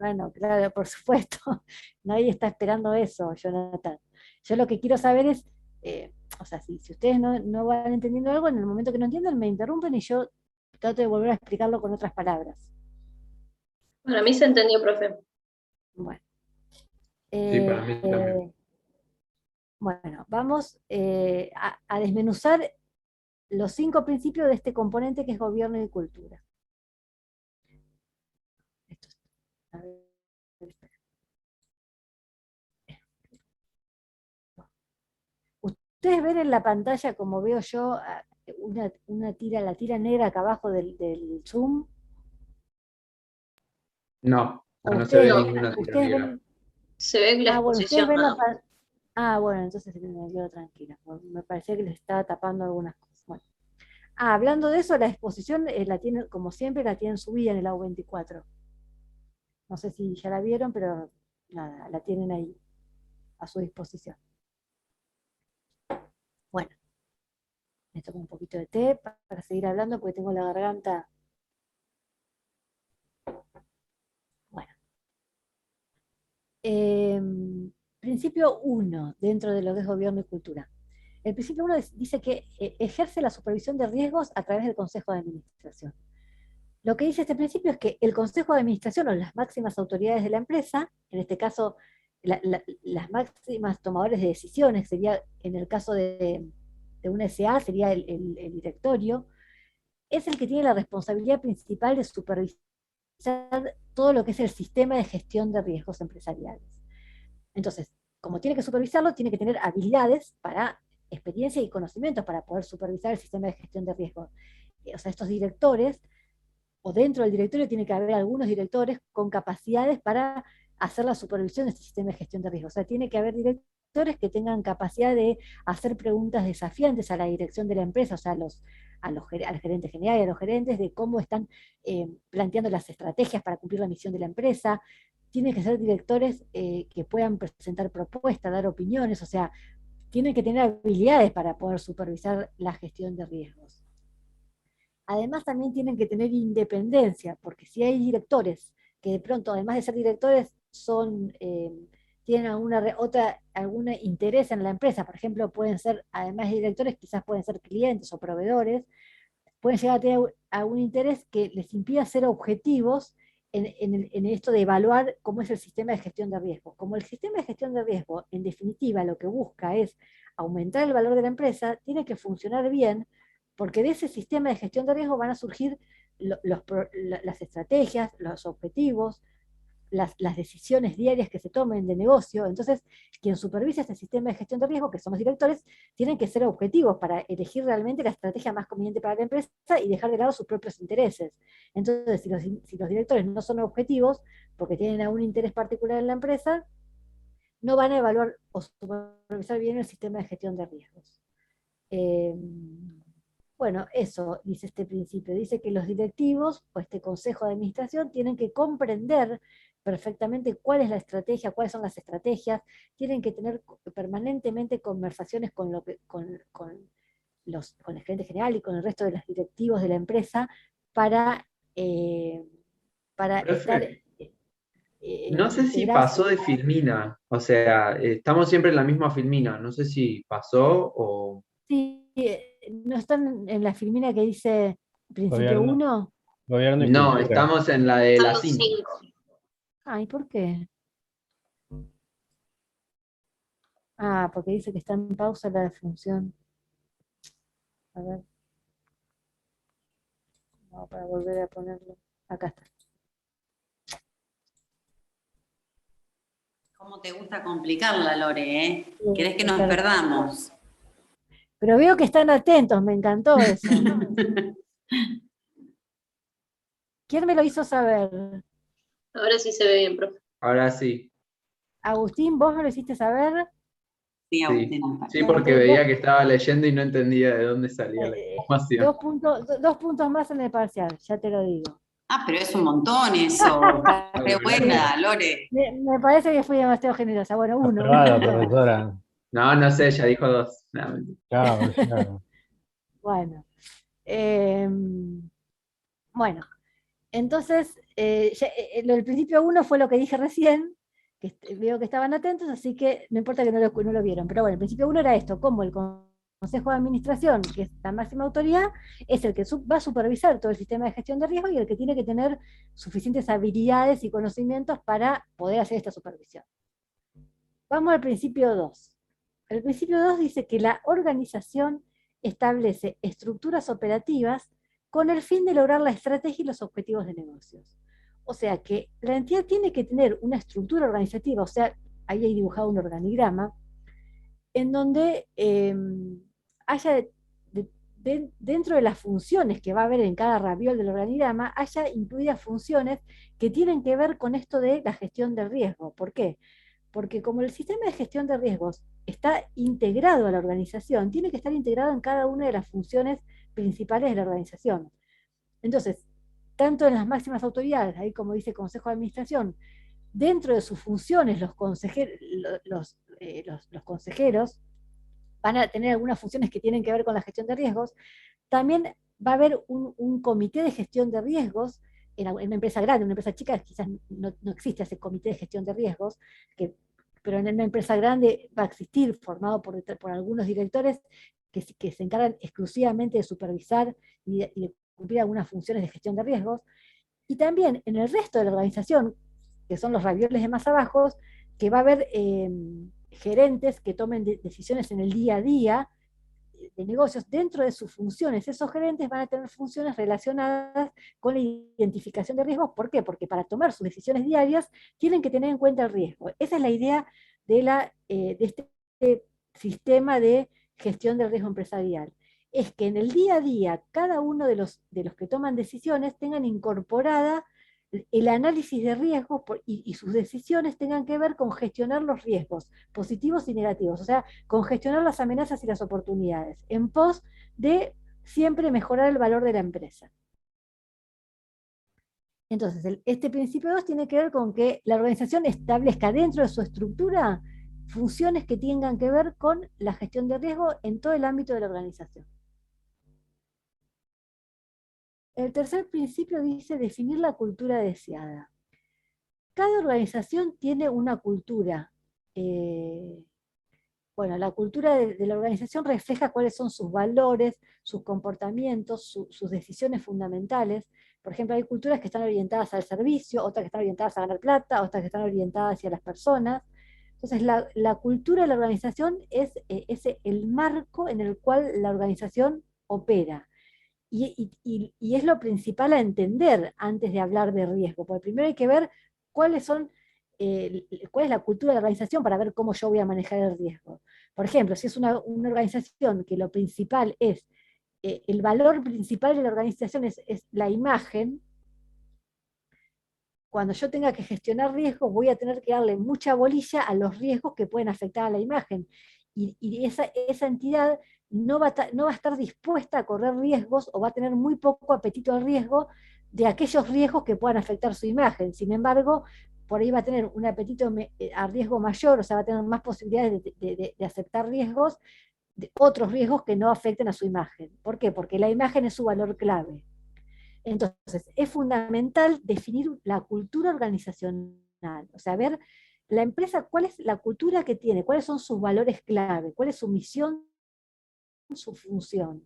Bueno, claro, por supuesto, nadie está esperando eso, Jonathan. Yo lo que quiero saber es, o sea, si ustedes no van entendiendo algo, en el momento que no entiendan, me interrumpen y yo trato de volver a explicarlo con otras palabras. Para mí se entendió, profe. Bueno, Sí, para mí también. bueno, vamos a desmenuzar los 5 principios de este componente que es gobierno y cultura. Esto es- a ver, espera. Ustedes ven en la pantalla, como veo yo, la tira negra acá abajo del Zoom. No, O no se ve ustedes, ninguna tira ustedes negra. ven, Se ve la bueno, ustedes exposición ven nada más. bueno, entonces me quedo tranquila. Me parecía que les estaba tapando algunas cosas. Bueno. Hablando de eso, la exposición la tienen, como siempre, la tienen subida en el AU24. No sé si ya la vieron, pero nada, la tienen ahí a su disposición. Bueno, me tomo un poquito de té para seguir hablando porque tengo la garganta. Bueno. Principio 1, dentro de lo que es gobierno y cultura. El principio 1 dice que ejerce la supervisión de riesgos a través del Consejo de Administración. Lo que dice este principio es que el Consejo de Administración o las máximas autoridades de la empresa, en este caso las máximas tomadores de decisiones, sería en el caso de una SA, sería el directorio, es el que tiene la responsabilidad principal de supervisar todo lo que es el sistema de gestión de riesgos empresariales. Entonces, como tiene que supervisarlo, tiene que tener habilidades para experiencia y conocimientos para poder supervisar el sistema de gestión de riesgos. O sea, estos directores, o dentro del directorio tiene que haber algunos directores con capacidades para hacer la supervisión de este sistema de gestión de riesgos. O sea, tiene que haber directores que tengan capacidad de hacer preguntas desafiantes a la dirección de la empresa, o sea, al gerente general y a los gerentes de cómo están planteando las estrategias para cumplir la misión de la empresa. Tienen que ser directores que puedan presentar propuestas, dar opiniones, o sea, tienen que tener habilidades para poder supervisar la gestión de riesgos. Además, también tienen que tener independencia, porque si hay directores que de pronto, además de ser directores, tienen algún interés en la empresa, por ejemplo, pueden ser, además de directores, quizás pueden ser clientes o proveedores, pueden llegar a tener algún interés que les impida ser objetivos en esto de evaluar cómo es el sistema de gestión de riesgo. Como el sistema de gestión de riesgo, en definitiva, lo que busca es aumentar el valor de la empresa, tiene que funcionar bien, porque de ese sistema de gestión de riesgo van a surgir las estrategias, los objetivos, las decisiones diarias que se tomen de negocio. Entonces, quien supervisa este sistema de gestión de riesgo, que son los directores, tienen que ser objetivos para elegir realmente la estrategia más conveniente para la empresa y dejar de lado sus propios intereses. Entonces, si los directores no son objetivos, porque tienen algún interés particular en la empresa, no van a evaluar o supervisar bien el sistema de gestión de riesgos. Bueno, eso dice este principio. Dice que los directivos o este consejo de administración tienen que comprender perfectamente cuál es la estrategia, cuáles son las estrategias, tienen que tener permanentemente conversaciones con el gerente general y con el resto de los directivos de la empresa para, eh, para estar Profe, no sé si integrados. pasó de Filmina, o sea, estamos siempre en la misma Filmina, no sé si pasó o... Sí, ¿no están en la filmina que dice principio Gobierno, 1? gobierno y No, cultura. estamos en la de Están las los 5. 5. Ay, ¿por qué? Porque dice que está en pausa la defunción. A ver, no, para volver a ponerlo. Acá está. ¿Cómo te gusta complicarla, Lore, eh? ¿Querés que nos Claro. perdamos? Pero veo que están atentos, me encantó eso. ¿Quién me lo hizo saber? Ahora sí se ve bien, profe. Ahora sí, Agustín, ¿vos me lo hiciste saber? Sí, sí. Agustín. Sí, Bueno, porque entonces veía que estaba leyendo y no entendía de dónde salía la información. 2 puntos más en el parcial, ya te lo digo. Ah, pero es un montón eso. Está re buena, Sí, Lore. me parece que fui demasiado generosa. Bueno, uno Aprobado, punto. profesora. No, no sé, ya dijo 2. No, mentira. Chao, chao. Bueno, eh, bueno, Entonces, el principio 1 fue lo que dije recién, que veo que estaban atentos, así que no importa que no lo vieron. Pero bueno, el principio 1 era esto, como el Consejo de Administración, que es la máxima autoridad, es el que va a supervisar todo el sistema de gestión de riesgo y el que tiene que tener suficientes habilidades y conocimientos para poder hacer esta supervisión. Vamos al principio 2. El principio 2 dice que la organización establece estructuras operativas con el fin de lograr la estrategia y los objetivos de negocios. O sea que la entidad tiene que tener una estructura organizativa, o sea, ahí hay dibujado un organigrama, en donde haya dentro de las funciones que va a haber en cada raviol del organigrama, haya incluidas funciones que tienen que ver con esto de la gestión del riesgo. ¿Por qué? Porque como el sistema de gestión de riesgos está integrado a la organización, tiene que estar integrado en cada una de las funciones principales de la organización. Entonces, tanto en las máximas autoridades, ahí como dice Consejo de Administración, dentro de sus funciones los consejeros van a tener algunas funciones que tienen que ver con la gestión de riesgos. También va a haber un comité de gestión de riesgos. En una empresa grande, en una empresa chica, quizás no existe ese comité de gestión de riesgos, pero en una empresa grande va a existir, formado por algunos directores que se encargan exclusivamente de supervisar y de cumplir algunas funciones de gestión de riesgos. Y también en el resto de la organización, que son los ravioles de más abajo, que va a haber gerentes que tomen decisiones en el día a día de negocios. Dentro de sus funciones, esos gerentes van a tener funciones relacionadas con la identificación de riesgos. ¿Por qué? Porque para tomar sus decisiones diarias tienen que tener en cuenta el riesgo. Esa es la idea de este sistema de gestión del riesgo empresarial. Es que en el día a día cada uno de los que toman decisiones tengan incorporada el análisis de riesgos y sus decisiones tengan que ver con gestionar los riesgos positivos y negativos, o sea, con gestionar las amenazas y las oportunidades, en pos de siempre mejorar el valor de la empresa. Entonces, este principio 2 tiene que ver con que la organización establezca dentro de su estructura funciones que tengan que ver con la gestión de riesgo en todo el ámbito de la organización. El tercer principio dice definir la cultura deseada. Cada organización tiene una cultura. Bueno, la cultura de la organización refleja cuáles son sus valores, sus comportamientos, sus decisiones fundamentales. Por ejemplo, hay culturas que están orientadas al servicio, otras que están orientadas a ganar plata, otras que están orientadas hacia las personas. Entonces, la cultura de la organización es el marco en el cual la organización opera. Y es lo principal a entender antes de hablar de riesgo, porque primero hay que ver cuál es la cultura de la organización para ver cómo yo voy a manejar el riesgo. Por ejemplo, si es una organización que lo principal es, el valor principal de la organización es la imagen, cuando yo tenga que gestionar riesgos voy a tener que darle mucha bolilla a los riesgos que pueden afectar a la imagen. Y esa entidad no va a estar dispuesta a correr riesgos o va a tener muy poco apetito al riesgo de aquellos riesgos que puedan afectar su imagen. Sin embargo, por ahí va a tener un apetito a riesgo mayor, o sea, va a tener más posibilidades de aceptar riesgos, de otros riesgos que no afecten a su imagen. ¿Por qué? Porque la imagen es su valor clave. Entonces, es fundamental definir la cultura organizacional, o sea, ver la empresa, cuál es la cultura que tiene, cuáles son sus valores clave, cuál es su misión, su función.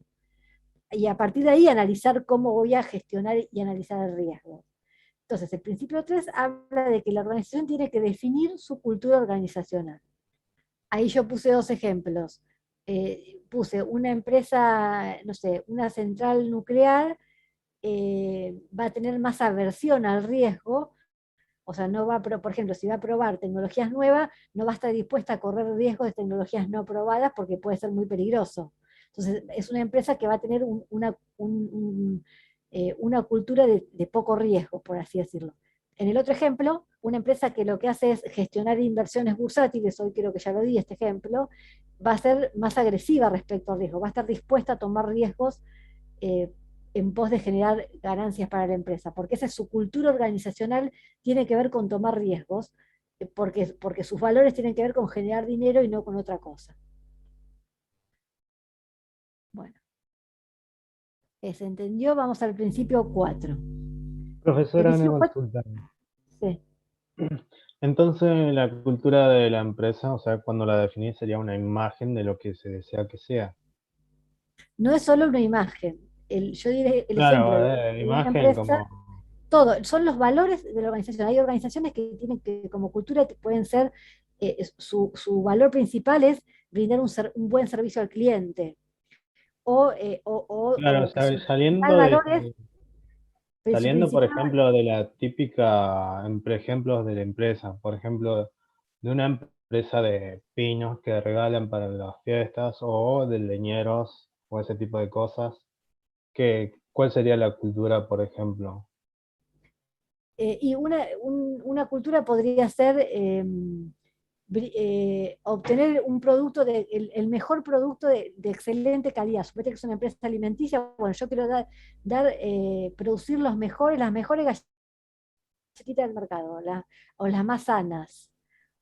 Y a partir de ahí analizar cómo voy a gestionar y analizar el riesgo. Entonces, el principio 3 habla de que la organización tiene que definir su cultura organizacional. Ahí yo puse dos ejemplos. Puse una empresa, no sé, una central nuclear, va a tener más aversión al riesgo, o sea, no va, por ejemplo, si va a probar tecnologías nuevas, no va a estar dispuesta a correr riesgos de tecnologías no probadas porque puede ser muy peligroso. Entonces, es una empresa que va a tener una cultura de poco riesgo, por así decirlo. En el otro ejemplo, una empresa que lo que hace es gestionar inversiones bursátiles, hoy creo que ya lo di este ejemplo, va a ser más agresiva respecto al riesgo, va a estar dispuesta a tomar riesgos en pos de generar ganancias para la empresa, porque esa es su cultura organizacional, tiene que ver con tomar riesgos, porque sus valores tienen que ver con generar dinero y no con otra cosa. Bueno, ¿se entendió? Vamos al principio 4. Profesora, una principio 4, consulta. sí. Entonces, la cultura de la empresa, o sea, cuando la definís, sería una imagen de lo que se desea que sea. No es solo una imagen. Yo diré el ejemplo Claro, de una imagen empresa, como, todo, son los valores de la organización. Hay organizaciones que tienen que, como cultura, pueden ser, su valor principal es brindar un buen servicio al cliente, claro, o que su principal saliendo valor es, su saliendo, por principal, ejemplo, de la típica, ejemplos de la empresa, por ejemplo, de una empresa de pinos que regalan para las fiestas o de leñeros o ese tipo de cosas, ¿cuál sería la cultura, por ejemplo? y una cultura podría ser obtener un producto, el mejor producto de excelente calidad. Suponete que es una empresa alimenticia, bueno, yo quiero producir las mejores galletitas del mercado, o las más sanas.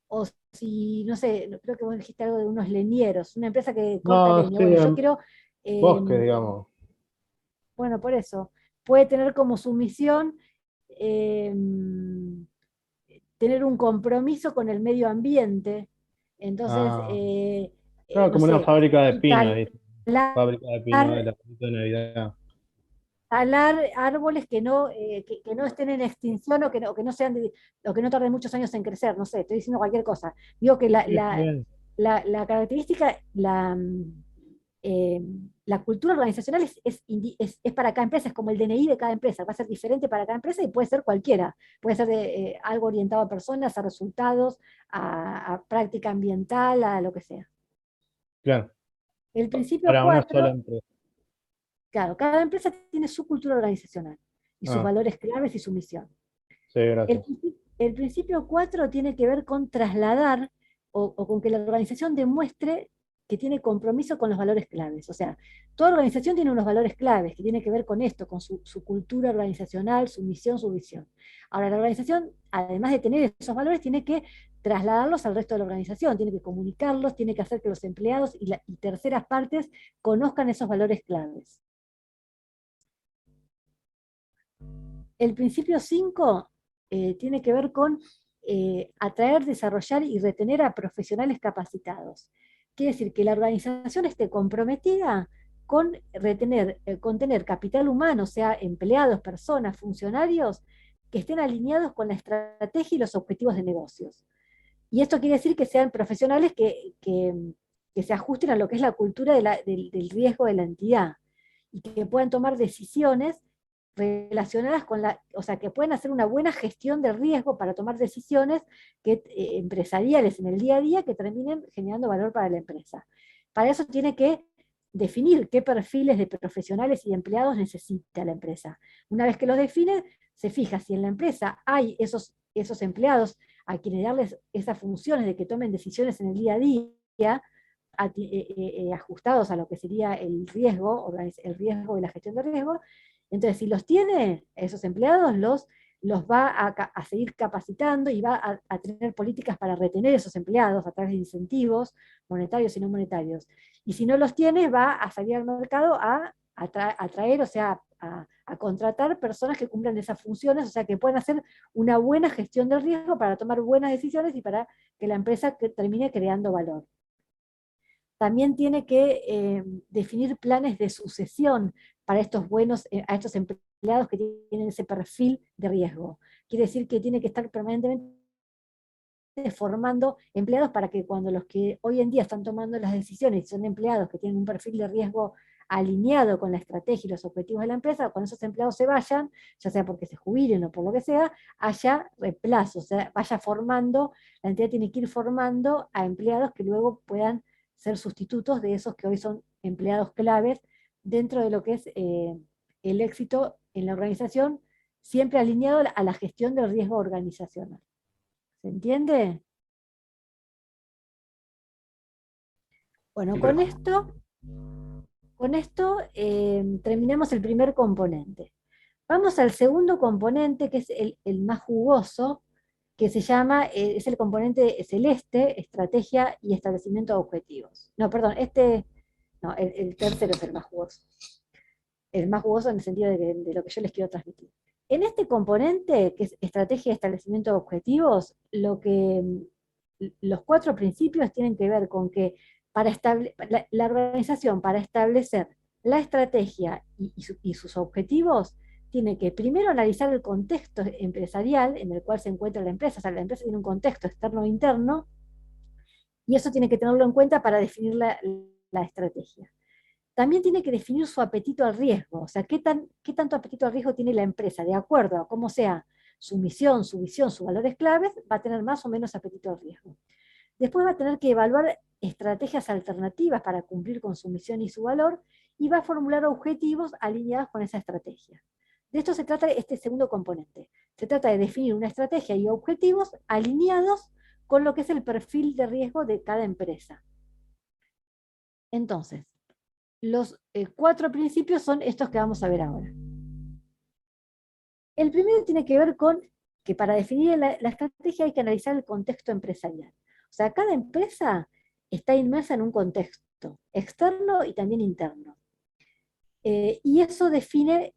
O si, no sé, creo que vos dijiste algo de unos leñeros, una empresa que corta No, leña. sí, Bueno, yo quiero, bosque, eh, digamos. bueno, por eso, puede tener como su misión eh, tener un compromiso con el medio ambiente. Entonces, Ah, claro, no como una sé, fábrica de pinos, talar, ¿viste? Fábrica de pinos de la fruta de Navidad. talar árboles que no estén en extinción o que no sean o que no tarden muchos años en crecer, no sé, estoy diciendo cualquier cosa. Digo que Sí, está bien. la característica, eh, la cultura organizacional es para cada empresa, es como el DNI de cada empresa, va a ser diferente para cada empresa y puede ser cualquiera, puede ser algo orientado a personas, a resultados, a práctica ambiental, a lo que sea. Claro, El principio para una sola 4, empresa. claro, cada empresa tiene su cultura organizacional y sus Ah, valores claves y su misión. sí, gracias. El principio 4 tiene que ver con trasladar o con que la organización demuestre que tiene compromiso con los valores claves. O sea, toda organización tiene unos valores claves que tienen que ver con esto, con su cultura organizacional, su misión, su visión. Ahora, la organización, además de tener esos valores, tiene que trasladarlos al resto de la organización, tiene que comunicarlos, tiene que hacer que los empleados y terceras partes conozcan esos valores claves. El principio 5 tiene que ver con atraer, desarrollar y retener a profesionales capacitados. Quiere decir que la organización esté comprometida con con tener capital humano, o sea, empleados, personas, funcionarios, que estén alineados con la estrategia y los objetivos de negocios. Y esto quiere decir que sean profesionales que se ajusten a lo que es la cultura del riesgo de la entidad y que puedan tomar decisiones relacionadas con o sea, que pueden hacer una buena gestión del riesgo para tomar decisiones empresariales en el día a día que terminen generando valor para la empresa. Para eso tiene que definir qué perfiles de profesionales y empleados necesita la empresa. Una vez que los define, se fija si en la empresa hay esos empleados a quienes darles esas funciones de que tomen decisiones en el día a día, ajustados a lo que sería el riesgo y la gestión de riesgo. Entonces, si los tiene esos empleados, los va a seguir capacitando y va a tener políticas para retener esos empleados a través de incentivos monetarios y no monetarios. Y si no los tiene, va a salir al mercado a traer, o sea, a contratar personas que cumplan esas funciones, o sea, que puedan hacer una buena gestión del riesgo para tomar buenas decisiones y para que la empresa termine creando valor. También tiene que definir planes de sucesión para a estos empleados que tienen ese perfil de riesgo. Quiere decir que tiene que estar permanentemente formando empleados para que cuando los que hoy en día están tomando las decisiones son empleados que tienen un perfil de riesgo alineado con la estrategia y los objetivos de la empresa, cuando esos empleados se vayan, ya sea porque se jubilen o por lo que sea, haya reemplazo, o sea, vaya formando, la entidad tiene que ir formando a empleados que luego puedan ser sustitutos de esos que hoy son empleados claves dentro de lo que es el éxito en la organización, siempre alineado a la gestión del riesgo organizacional. ¿Se entiende? Bueno, Sí, con esto terminamos el primer componente. Vamos al segundo componente, que es el más jugoso, que se llama, es el componente celeste, estrategia y establecimiento de objetivos. No, perdón, no, el tercero es el más jugoso. El más jugoso en el sentido de lo que yo les quiero transmitir. En este componente, que es estrategia de establecimiento de objetivos, los 4 principios tienen que ver con que la organización, para establecer la estrategia y sus objetivos, tiene que primero analizar el contexto empresarial en el cual se encuentra la empresa. O sea, la empresa tiene un contexto externo e interno, y eso tiene que tenerlo en cuenta para definir la estrategia. También tiene que definir su apetito al riesgo, o sea, qué tanto apetito al riesgo tiene la empresa, de acuerdo a cómo sea su misión, su visión, sus valores claves, va a tener más o menos apetito al riesgo. Después va a tener que evaluar estrategias alternativas para cumplir con su misión y su valor, y va a formular objetivos alineados con esa estrategia. De esto se trata este segundo componente. Se trata de definir una estrategia y objetivos alineados con lo que es el perfil de riesgo de cada empresa. Entonces, los 4 principios son estos que vamos a ver ahora. El primero tiene que ver con que para definir la estrategia hay que analizar el contexto empresarial. O sea, cada empresa está inmersa en un contexto externo y también interno. Y eso define,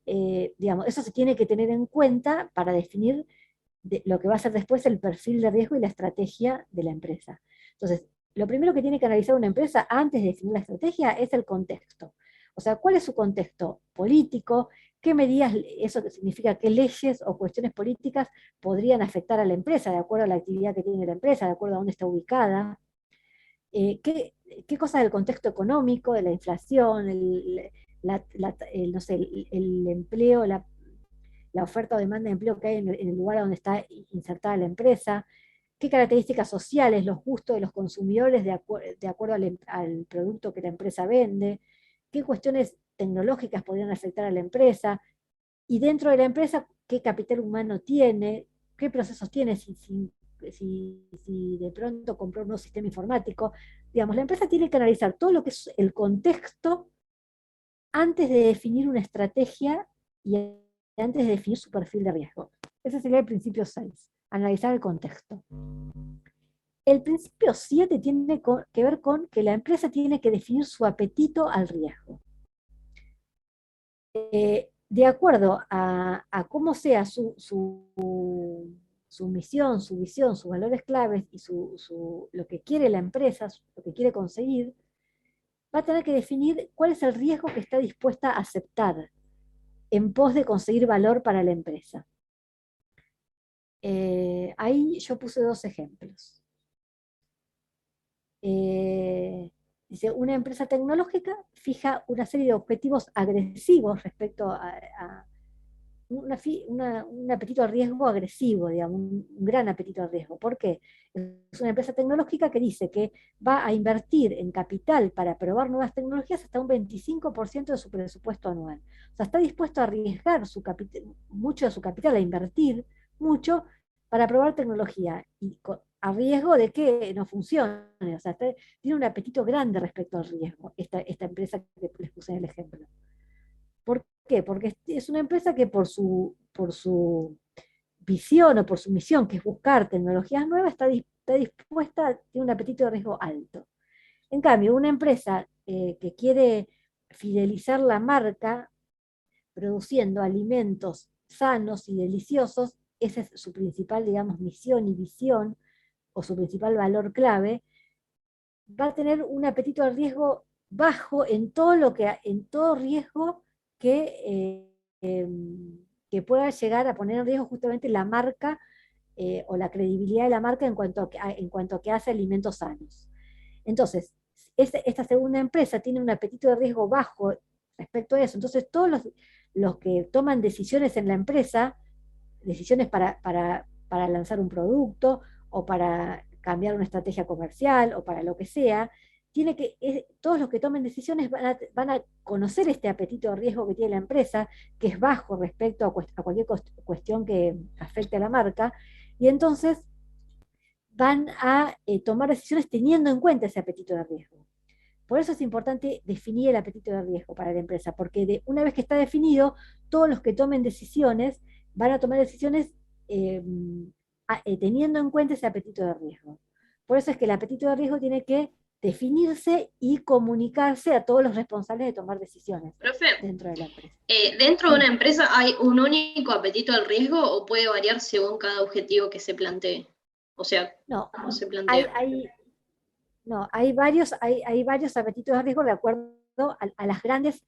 digamos, eso se tiene que tener en cuenta para definir lo que va a ser después el perfil de riesgo y la estrategia de la empresa. Entonces, lo primero que tiene que analizar una empresa antes de definir la estrategia es el contexto. O sea, ¿cuál es su contexto político? ¿Qué medidas, eso significa qué leyes o cuestiones políticas podrían afectar a la empresa, de acuerdo a la actividad que tiene la empresa, de acuerdo a dónde está ubicada? ¿Qué cosas del contexto económico, de la inflación, no sé, el empleo, la oferta o demanda de empleo que hay en el lugar donde está insertada la empresa? ¿Qué características sociales, los gustos de los consumidores de acuerdo al producto que la empresa vende? ¿Qué cuestiones tecnológicas podrían afectar a la empresa? Y dentro de la empresa, ¿qué capital humano tiene? ¿Qué procesos tiene? Si de pronto compró un nuevo sistema informático. Digamos, la empresa tiene que analizar todo lo que es el contexto antes de definir una estrategia y antes de definir su perfil de riesgo. Ese sería el principio 6, analizar el contexto. El principio 7 tiene que ver con que la empresa tiene que definir su apetito al riesgo. De acuerdo a cómo sea su misión, su visión, sus valores claves y lo que quiere la empresa, lo que quiere conseguir, va a tener que definir cuál es el riesgo que está dispuesta a aceptar en pos de conseguir valor para la empresa. Ahí yo puse 2 ejemplos. Dice, una empresa tecnológica fija una serie de objetivos agresivos respecto a un apetito a riesgo agresivo, digamos, un gran apetito a riesgo. ¿Por qué? Es una empresa tecnológica que dice que va a invertir en capital para probar nuevas tecnologías hasta un 25% de su presupuesto anual. O sea, está dispuesto a arriesgar mucho de su capital, a invertir mucho para probar tecnología, y a riesgo de que no funcione. O sea, tiene un apetito grande respecto al riesgo, esta empresa que les puse en el ejemplo. ¿Por qué? Porque es una empresa que por su visión o por su misión, que es buscar tecnologías nuevas, está dispuesta, tiene un apetito de riesgo alto. En cambio, una empresa que quiere fidelizar la marca produciendo alimentos sanos y deliciosos, esa es su principal, digamos, misión y visión, o su principal valor clave, va a tener un apetito de riesgo bajo en todo riesgo que pueda llegar a poner en riesgo justamente la marca o la credibilidad de la marca en cuanto a que hace alimentos sanos. Entonces, esta segunda empresa tiene un apetito de riesgo bajo respecto a eso. Entonces, todos los que toman decisiones en la empresa, decisiones para lanzar un producto o para cambiar una estrategia comercial o para lo que sea, todos los que tomen decisiones van a conocer este apetito de riesgo que tiene la empresa, que es bajo respecto a cualquier cuestión que afecte a la marca, y entonces van a tomar decisiones teniendo en cuenta ese apetito de riesgo. Por eso es importante definir el apetito de riesgo para la empresa, porque una vez que está definido, todos los que tomen decisiones van a tomar decisiones teniendo en cuenta ese apetito de riesgo. Por eso es que el apetito de riesgo tiene que definirse y comunicarse a todos los responsables de tomar decisiones Profe, dentro de la empresa. ¿dentro de Sí. una empresa hay un único apetito al riesgo o puede variar según cada objetivo que se plantee? O sea, No, ¿cómo se hay, plantea? no, hay varios apetitos de riesgo de acuerdo a los grandes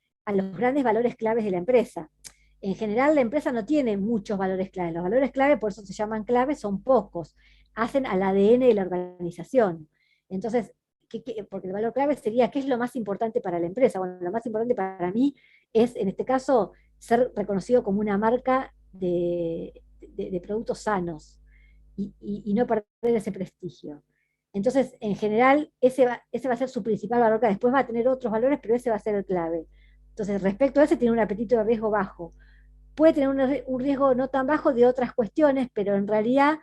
valores claves de la empresa. En general, la empresa no tiene muchos valores claves. Los valores clave, por eso se llaman claves, son pocos. Hacen al ADN de la organización. Entonces, porque el valor clave sería, ¿qué es lo más importante para la empresa? Bueno, lo más importante para mí es, en este caso, ser reconocido como una marca de productos sanos y no perder ese prestigio. Entonces, en general, ese va a ser su principal valor clave. Después va a tener otros valores, pero ese va a ser el clave. Entonces, respecto a ese, tiene un apetito de riesgo bajo. Puede tener un riesgo no tan bajo de otras cuestiones, pero en realidad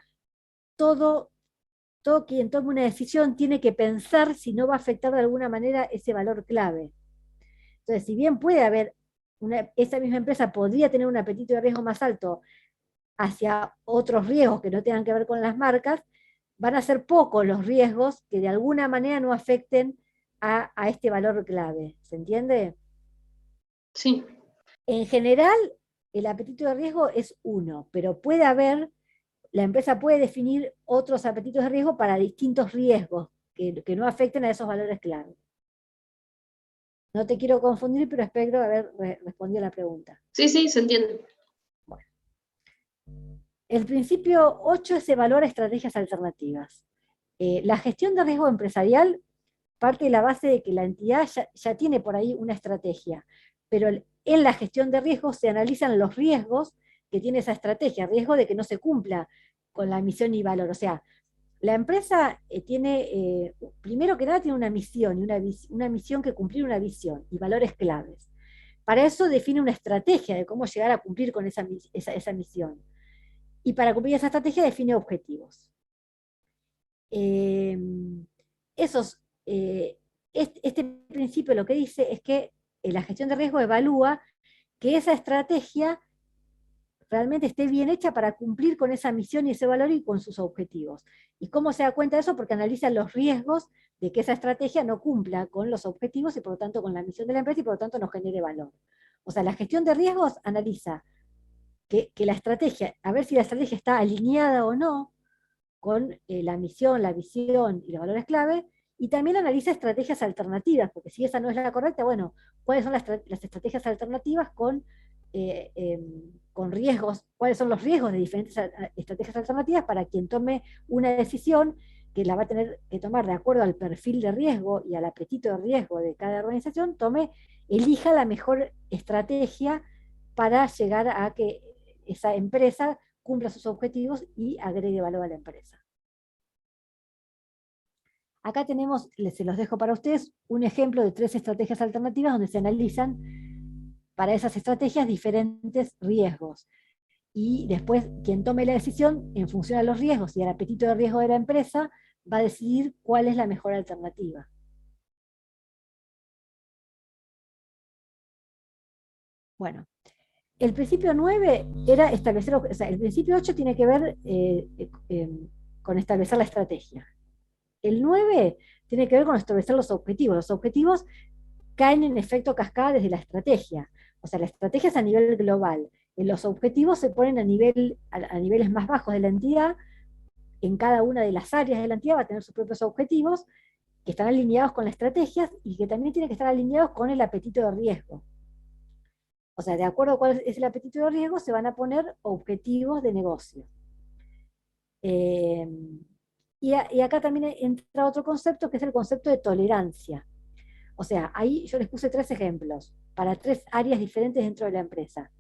todo, todo quien tome una decisión tiene que pensar si no va a afectar de alguna manera ese valor clave. Entonces, si bien puede haber, esa misma empresa podría tener un apetito de riesgo más alto hacia otros riesgos que no tengan que ver con las marcas, van a ser pocos los riesgos que de alguna manera no afecten a este valor clave. ¿Se entiende? Sí. En general, el apetito de riesgo es uno, pero la empresa puede definir otros apetitos de riesgo para distintos riesgos que no afecten a esos valores clave. No te quiero confundir, pero espero haber respondido a la pregunta. Sí, se entiende. El principio 8 es evaluar estrategias alternativas. La gestión de riesgo empresarial parte de la base de que la entidad ya tiene por ahí una estrategia, pero en la gestión de riesgos se analizan los riesgos que tiene esa estrategia, riesgo de que no se cumpla con la misión y valor. O sea, la empresa tiene, primero que nada, tiene una misión, y una misión que cumplir una visión y valores claves. Para eso define una estrategia de cómo llegar a cumplir con esa misión. Y para cumplir esa estrategia define objetivos. Eh, esos, este principio lo que dice es que la gestión de riesgo evalúa que esa estrategia realmente esté bien hecha para cumplir con esa misión y ese valor y con sus objetivos. ¿Y cómo se da cuenta de eso? Porque analiza los riesgos de que esa estrategia no cumpla con los objetivos y por lo tanto con la misión de la empresa y por lo tanto no genere valor. O sea, la gestión de riesgos analiza que la estrategia, a ver si la estrategia está alineada o no con la misión, la visión y los valores clave, y también analiza estrategias alternativas, porque si esa no es la correcta, bueno, ¿cuáles son las estrategias alternativas con riesgos? ¿Cuáles son los riesgos de diferentes estrategias alternativas para quien tome una decisión que la va a tener que tomar de acuerdo al perfil de riesgo y al apetito de riesgo de cada organización, elija la mejor estrategia para llegar a que esa empresa cumpla sus objetivos y agregue valor a la empresa. Acá tenemos, se los dejo para ustedes, un ejemplo de 3 estrategias alternativas donde se analizan para esas estrategias diferentes riesgos. Y después, quien tome la decisión, en función a los riesgos y al apetito de riesgo de la empresa, va a decidir cuál es la mejor alternativa. Bueno, el principio 9 era establecer, o sea, el principio 8 tiene que ver con establecer la estrategia. El 9 tiene que ver con establecer los objetivos. Los objetivos caen en efecto cascada desde la estrategia. O sea, la estrategia es a nivel global. Los objetivos se ponen a niveles más bajos de la entidad. En cada una de las áreas de la entidad va a tener sus propios objetivos que están alineados con la estrategia y que también tienen que estar alineados con el apetito de riesgo. O sea, de acuerdo a cuál es el apetito de riesgo, se van a poner objetivos de negocio. Y acá también entra otro concepto, que es el concepto de tolerancia. O sea, ahí yo les puse 3 ejemplos, para 3 áreas diferentes dentro de la empresa.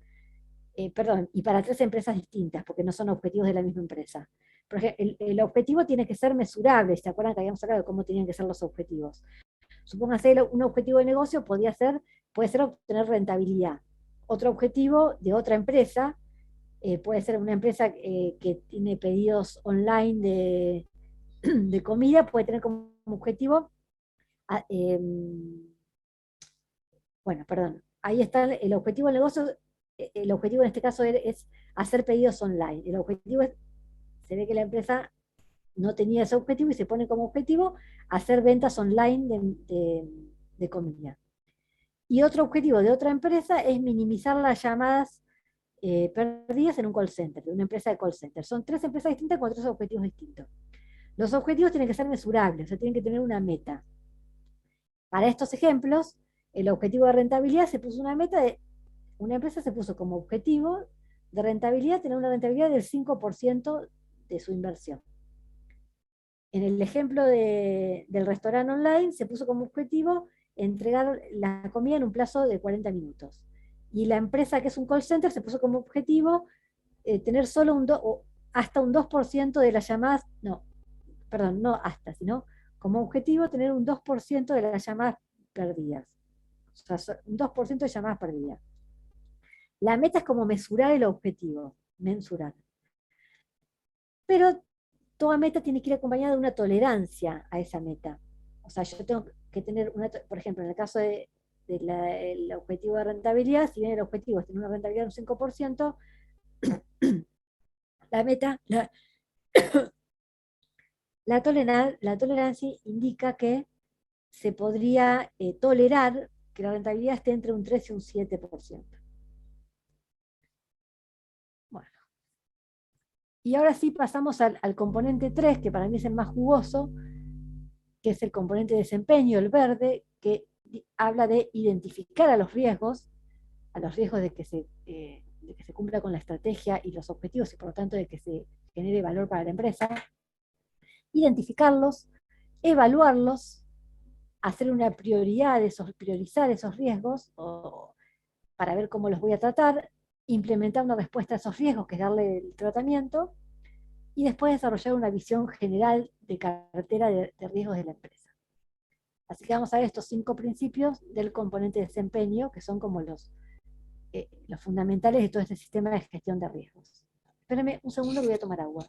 Perdón, y para 3 empresas distintas, porque no son objetivos de la misma empresa. Por ejemplo, el objetivo tiene que ser mesurable. ¿Se acuerdan que habíamos hablado de cómo tenían que ser los objetivos? Supónganse, un objetivo de negocio puede ser obtener rentabilidad. Otro objetivo de otra empresa puede ser una empresa que tiene pedidos online de comida, puede tener como objetivo, bueno, perdón, ahí está el objetivo del negocio. El objetivo en este caso es hacer pedidos online. El objetivo es, se ve que la empresa no tenía ese objetivo y se pone como objetivo hacer ventas online de comida. Y otro objetivo de otra empresa es minimizar las llamadas perdidas en un call center, de una empresa de call center. Son 3 empresas distintas con 3 objetivos distintos. Los objetivos tienen que ser mesurables, o sea, tienen que tener una meta. Para estos ejemplos, el objetivo de rentabilidad se puso una meta de, una empresa se puso como objetivo de rentabilidad tener una rentabilidad del 5% de su inversión. En el ejemplo del restaurante online se puso como objetivo entregar la comida en un plazo de 40 minutos. Y la empresa que es un call center se puso como objetivo tener solo hasta un 2% de las llamadas, no, perdón, no hasta, sino como objetivo tener un 2% de las llamadas perdidas. O sea, un 2% de llamadas perdidas. La meta es como mesurar el objetivo, mensurar. Pero toda meta tiene que ir acompañada de una tolerancia a esa meta. O sea, yo tengo que tener por ejemplo, en el caso del objetivo de rentabilidad, si bien el objetivo es tener una rentabilidad de un 5%, la meta, la tolerancia indica que se podría tolerar que la rentabilidad esté entre un 3 y un 7%. Bueno. Y ahora sí pasamos al componente 3, que para mí es el más jugoso, que es el componente de desempeño, el verde, que habla de identificar a los riesgos de que se cumpla con la estrategia y los objetivos, y por lo tanto de que se genere valor para la empresa, identificarlos, evaluarlos, hacer una prioridad priorizar esos riesgos para ver cómo los voy a tratar, implementar una respuesta a esos riesgos, que es darle el tratamiento, y después desarrollar una visión general de cartera de riesgos de la empresa. Así que vamos a ver estos 5 principios del componente de desempeño, que son como los fundamentales de todo este sistema de gestión de riesgos. Espérenme un segundo que voy a tomar agua.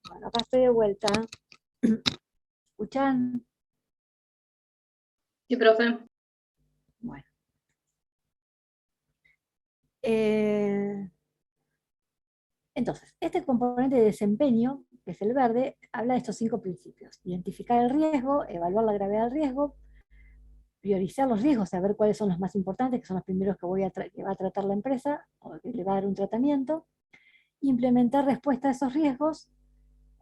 Bueno, acá estoy de vuelta. ¿Escuchan? Sí, profe. Bueno. Entonces, este componente de desempeño, que es el verde, habla de estos 5 principios. Identificar el riesgo, evaluar la gravedad del riesgo, priorizar los riesgos, saber cuáles son los más importantes, que son los primeros que va a tratar la empresa, o que le va a dar un tratamiento, implementar respuesta a esos riesgos,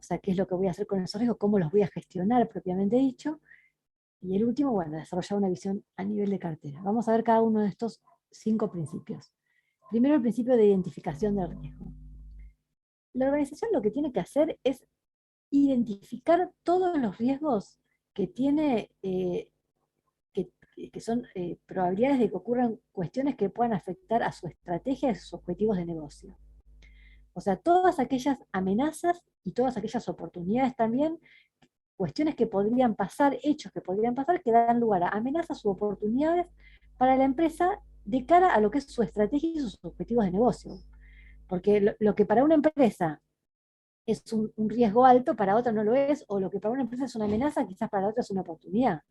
o sea, qué es lo que voy a hacer con esos riesgos, cómo los voy a gestionar propiamente dicho, y el último, bueno, desarrollar una visión a nivel de cartera. Vamos a ver cada uno de estos 5 principios. Primero, el principio de identificación del riesgo. La organización lo que tiene que hacer es identificar todos los riesgos que tiene, que son probabilidades de que ocurran cuestiones que puedan afectar a su estrategia y a sus objetivos de negocio. O sea, todas aquellas amenazas y todas aquellas oportunidades también, cuestiones que podrían pasar, hechos que podrían pasar, que dan lugar a amenazas u oportunidades para la empresa de cara a lo que es su estrategia y sus objetivos de negocio. Porque lo que para una empresa es un riesgo alto, para otra no lo es, o lo que para una empresa es una amenaza, quizás para otra es una oportunidad.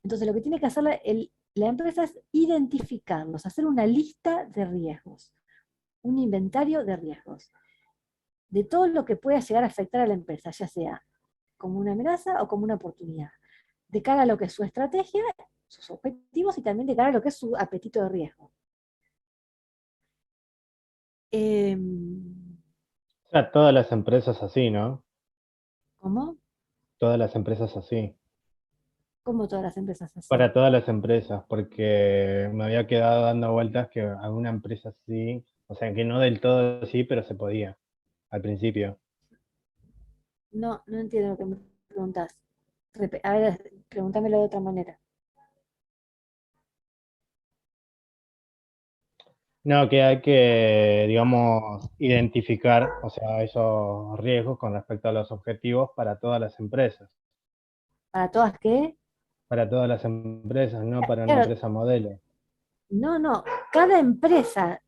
Entonces lo que tiene que hacer la empresa es identificarlos, hacer una lista de riesgos, un inventario de riesgos, de todo lo que pueda llegar a afectar a la empresa, ya sea como una amenaza o como una oportunidad, de cara a lo que es su estrategia, sus objetivos y también de cara a lo que es su apetito de riesgo. O sea, todas las empresas así, ¿no? ¿Cómo? Todas las empresas así. Como todas las empresas así. Para todas las empresas, porque me había quedado dando vueltas que alguna empresa sí, o sea, que no del todo sí, pero se podía al principio. No, no entiendo lo que me preguntas. A ver, pregúntamelo de otra manera. No, que hay que, digamos, identificar, o sea, esos riesgos con respecto a los objetivos para todas las empresas. ¿Para todas qué? Para todas las empresas, no para una Claro, empresa modelo. no, cada empresa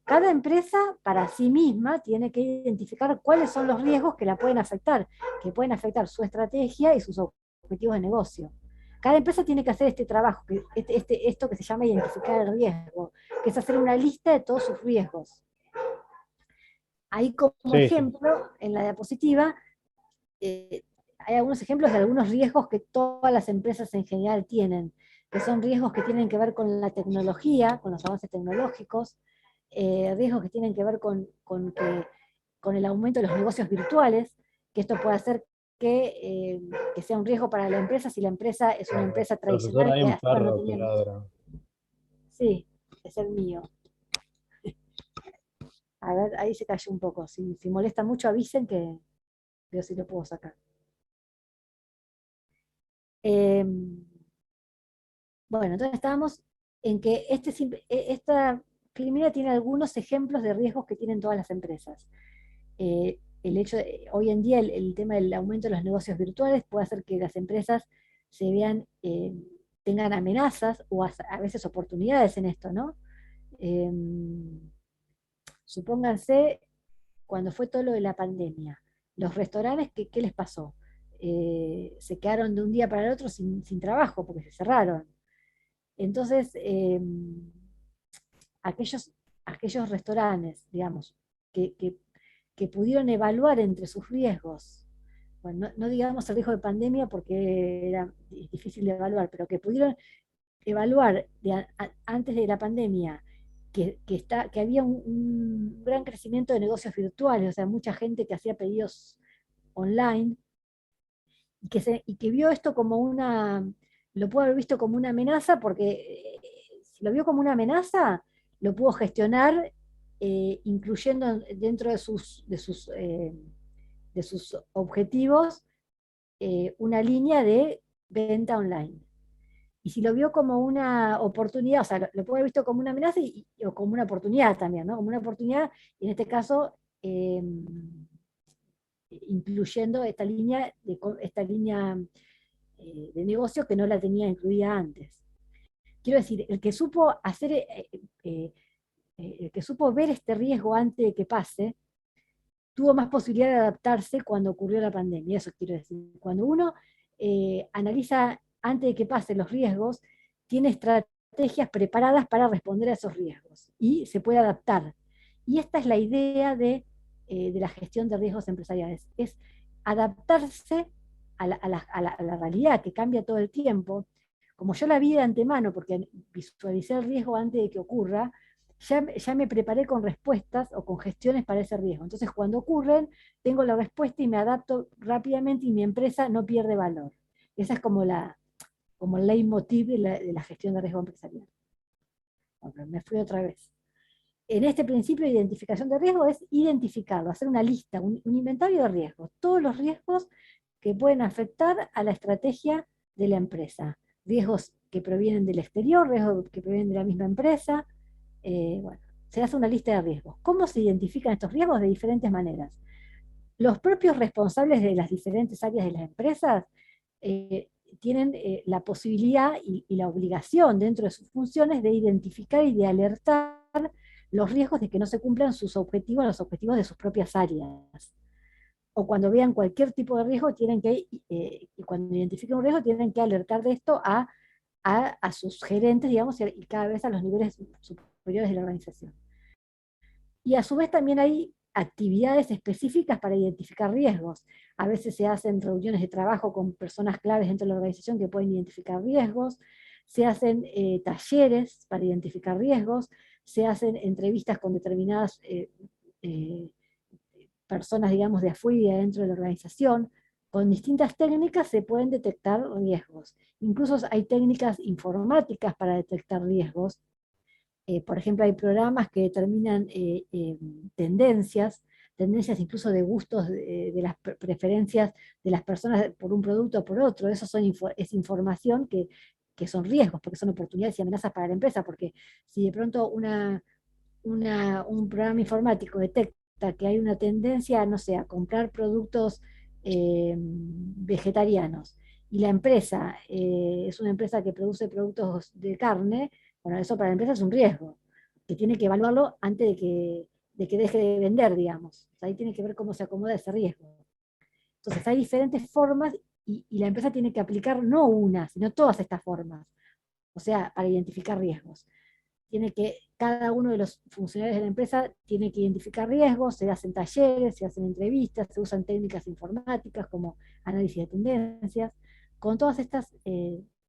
para sí misma tiene que identificar cuáles son los riesgos que pueden afectar su estrategia y sus objetivos de negocio. Cada empresa tiene que hacer este trabajo, esto que se llama identificar el riesgo, que es hacer una lista de todos sus riesgos. Ahí como Sí, sí. ejemplo, en la diapositiva, hay algunos ejemplos de algunos riesgos que todas las empresas en general tienen, que son riesgos que tienen que ver con la tecnología, con los avances tecnológicos, riesgos que tienen que ver con el aumento de los negocios virtuales, que esto puede hacer que sea un riesgo para la empresa si la empresa es una empresa Profesor, tradicional hay que un hasta ahora no perro que tenía. ladra. Sí, es el mío. A ver, ahí se cayó un poco. Si molesta mucho, avisen que veo si lo puedo sacar. Bueno, entonces estábamos en que esta filmina tiene algunos ejemplos de riesgos que tienen todas las empresas. El hecho hoy en día el tema del aumento de los negocios virtuales puede hacer que las empresas se vean, tengan amenazas o a veces oportunidades en esto, ¿no? Eh, Supónganse cuando fue todo lo de la pandemia, los restaurantes, ¿qué les pasó? Se quedaron de un día para el otro sin trabajo porque se cerraron. Entonces, aquellos, aquellos restaurantes, digamos, que, que- que pudieron evaluar entre sus riesgos, bueno, no digamos el riesgo de pandemia porque era difícil de evaluar, pero que pudieron evaluar antes de la pandemia que había un gran crecimiento de negocios virtuales, o sea, mucha gente que hacía pedidos online y que vio esto como lo pudo haber visto como una amenaza porque si lo vio como una amenaza, lo pudo gestionar incluyendo dentro de sus objetivos una línea de venta online. Y si lo vio como una oportunidad, o sea, lo puede haber visto como una amenaza o como una oportunidad también, ¿no? Como una oportunidad, y en este caso, incluyendo esta línea de negocio que no la tenía incluida antes. Quiero decir, el que supo ver este riesgo antes de que pase, tuvo más posibilidad de adaptarse cuando ocurrió la pandemia, eso quiero decir. Cuando uno analiza antes de que pasen los riesgos, tiene estrategias preparadas para responder a esos riesgos y se puede adaptar. Y esta es la idea de la gestión de riesgos empresariales, es adaptarse a la realidad que cambia todo el tiempo. Como yo la vi de antemano, porque visualicé el riesgo antes de que ocurra, ya me preparé con respuestas o con gestiones para ese riesgo. Entonces, cuando ocurren, tengo la respuesta y me adapto rápidamente y mi empresa no pierde valor. Esa es como el leitmotiv de la gestión de riesgo empresarial. Bueno, me fui otra vez. En este principio de identificación de riesgo es identificarlo, hacer una lista, un inventario de riesgos, todos los riesgos que pueden afectar a la estrategia de la empresa. Riesgos que provienen del exterior, riesgos que provienen de la misma empresa, bueno, se hace una lista de riesgos. ¿Cómo se identifican estos riesgos? De diferentes maneras. Los propios responsables de las diferentes áreas de las empresas tienen la posibilidad y la obligación dentro de sus funciones de identificar y de alertar los riesgos de que no se cumplan sus objetivos, los objetivos de sus propias áreas. O cuando vean cualquier tipo de riesgo, tienen que, y cuando identifiquen un riesgo, tienen que alertar de esto a sus gerentes, digamos, y cada vez a los niveles superiores de la organización. Y a su vez también hay actividades específicas para identificar riesgos. A veces se hacen reuniones de trabajo con personas claves dentro de la organización que pueden identificar riesgos, se hacen talleres para identificar riesgos, se hacen entrevistas con determinadas personas, digamos, de afuera y de adentro de la organización. Con distintas técnicas se pueden detectar riesgos. Incluso hay técnicas informáticas para detectar riesgos. Por ejemplo, hay programas que determinan tendencias incluso de gustos, de las preferencias de las personas por un producto o por otro. Eso es información que son riesgos, porque son oportunidades y amenazas para la empresa, porque si de pronto un programa informático detecta que hay una tendencia, no sé, a comprar productos vegetarianos, y la empresa es una empresa que produce productos de carne, bueno, eso para la empresa es un riesgo, que tiene que evaluarlo antes de que deje de vender, digamos. O sea, ahí tiene que ver cómo se acomoda ese riesgo. Entonces hay diferentes formas y la empresa tiene que aplicar no una, sino todas estas formas, o sea, para identificar riesgos. Cada uno de los funcionarios de la empresa tiene que identificar riesgos, se hacen talleres, se hacen entrevistas, se usan técnicas informáticas como análisis de tendencias. Con todas estas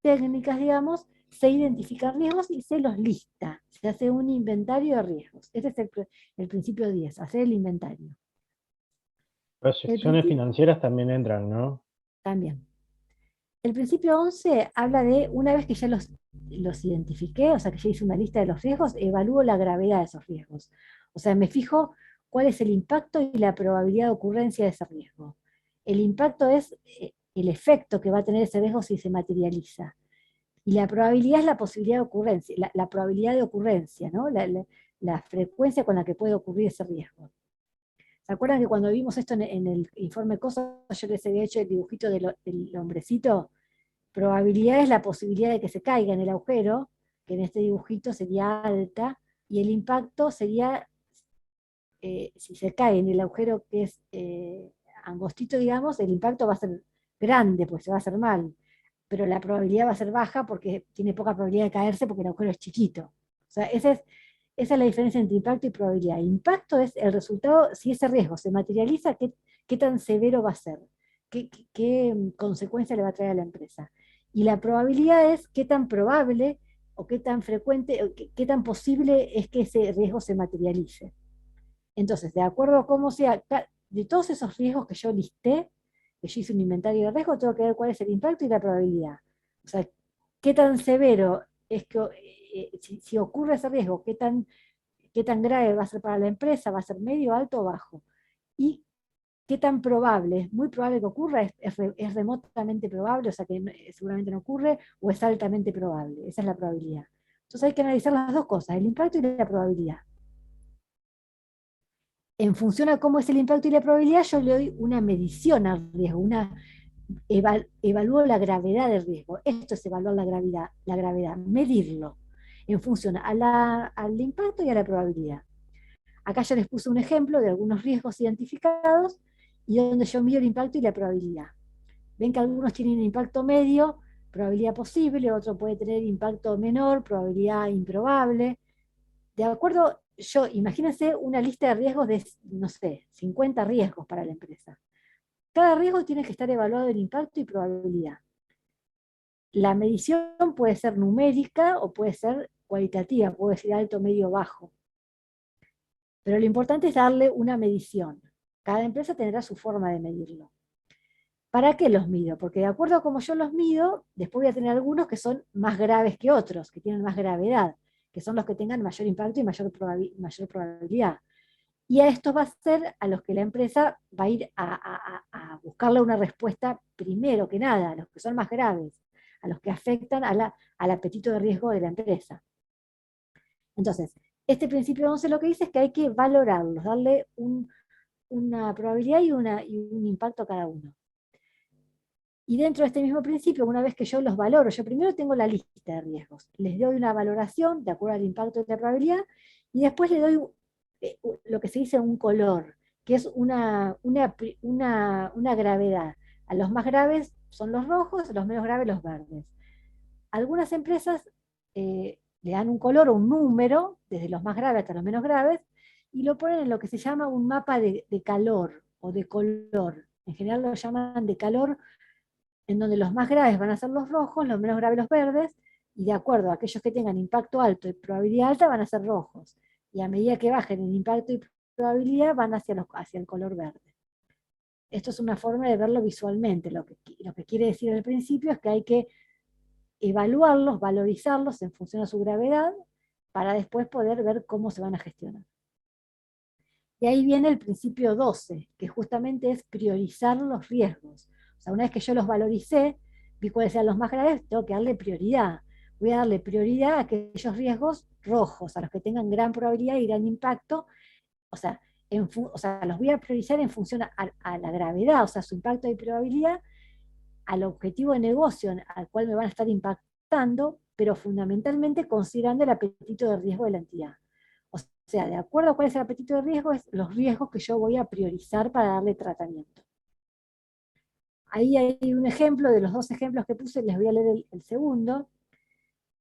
técnicas, digamos, se identifican riesgos y se los lista. Se hace un inventario de riesgos. Ese es el principio 10, hacer el inventario. Proyecciones financieras también entran, ¿no? También. El principio 11 habla de, una vez que ya los identifiqué, o sea que ya hice una lista de los riesgos, evalúo la gravedad de esos riesgos. O sea, me fijo cuál es el impacto y la probabilidad de ocurrencia de ese riesgo. El impacto es el efecto que va a tener ese riesgo si se materializa. Y la probabilidad es la posibilidad de ocurrencia, la probabilidad de ocurrencia, ¿no? La frecuencia con la que puede ocurrir ese riesgo. ¿Se acuerdan que cuando vimos esto en el informe COSO, yo les había hecho el dibujito del hombrecito? Probabilidad es la posibilidad de que se caiga en el agujero, que en este dibujito sería alta, y el impacto sería, si se cae en el agujero que es angostito, digamos, el impacto va a ser grande, pues se va a hacer mal, pero la probabilidad va a ser baja porque tiene poca probabilidad de caerse porque el agujero es chiquito. O sea, esa es la diferencia entre impacto y probabilidad. Impacto es el resultado, si ese riesgo se materializa, qué tan severo va a ser, qué consecuencia le va a traer a la empresa. Y la probabilidad es qué tan probable o qué tan frecuente, o qué tan posible es que ese riesgo se materialice. Entonces, de acuerdo a cómo sea, de todos esos riesgos que yo listé, que yo hice un inventario de riesgo, tengo que ver cuál es el impacto y la probabilidad. O sea, qué tan severo es que, si ocurre ese riesgo, qué tan grave va a ser para la empresa, va a ser medio, alto o bajo. Y qué tan probable, es muy probable que ocurra, es remotamente probable, o sea que seguramente no ocurre, o es altamente probable. Esa es la probabilidad. Entonces hay que analizar las dos cosas, el impacto y la probabilidad. En función a cómo es el impacto y la probabilidad, yo le doy una medición al riesgo, evalúo la gravedad del riesgo. Esto es evaluar la gravedad, medirlo en función al impacto y a la probabilidad. Acá ya les puse un ejemplo de algunos riesgos identificados y donde yo mido el impacto y la probabilidad. Ven que algunos tienen impacto medio, probabilidad posible, otro puede tener impacto menor, probabilidad improbable. De acuerdo, imagínense una lista de riesgos de, no sé, 50 riesgos para la empresa. Cada riesgo tiene que estar evaluado en impacto y probabilidad. La medición puede ser numérica o puede ser cualitativa, puede ser alto, medio, bajo. Pero lo importante es darle una medición. Cada empresa tendrá su forma de medirlo. ¿Para qué los mido? Porque de acuerdo a cómo yo los mido, después voy a tener algunos que son más graves que otros, que tienen más gravedad, que son los que tengan mayor impacto y mayor probabilidad. Y a estos va a ser a los que la empresa va a ir a buscarle una respuesta primero que nada, a los que son más graves, a los que afectan al apetito de riesgo de la empresa. Entonces, Este principio 11 lo que dice es que hay que valorarlos, darle una probabilidad y un impacto a cada uno. Y dentro de este mismo principio, una vez que yo los valoro, yo primero tengo la lista de riesgos, les doy una valoración de acuerdo al impacto de la probabilidad, y después le doy lo que se dice un color, que es una gravedad. A los más graves son los rojos, a los menos graves los verdes. Algunas empresas le dan un color o un número, desde los más graves hasta los menos graves, y lo ponen en lo que se llama un mapa de calor o de color. En general lo llaman de calor, en donde los más graves van a ser los rojos, los menos graves los verdes, y de acuerdo a aquellos que tengan impacto alto y probabilidad alta van a ser rojos. Y a medida que bajen en impacto y probabilidad van hacia el color verde. Esto es una forma de verlo visualmente. Lo que quiere decir al principio es que hay que evaluarlos, valorizarlos en función a su gravedad, para después poder ver cómo se van a gestionar. Y ahí viene el principio 12, que justamente es priorizar los riesgos. O sea, una vez que yo los valoricé, vi cuáles eran los más graves, tengo que darle prioridad. Voy a darle prioridad a aquellos riesgos rojos, a los que tengan gran probabilidad y gran impacto. O sea, los voy a priorizar en función a la gravedad, o sea, su impacto y probabilidad, al objetivo de negocio al cual me van a estar impactando, pero fundamentalmente considerando el apetito de riesgo de la entidad. O sea, de acuerdo a cuál es el apetito de riesgo, es los riesgos que yo voy a priorizar para darle tratamiento. Ahí hay un ejemplo, de los dos ejemplos que puse, les voy a leer el segundo,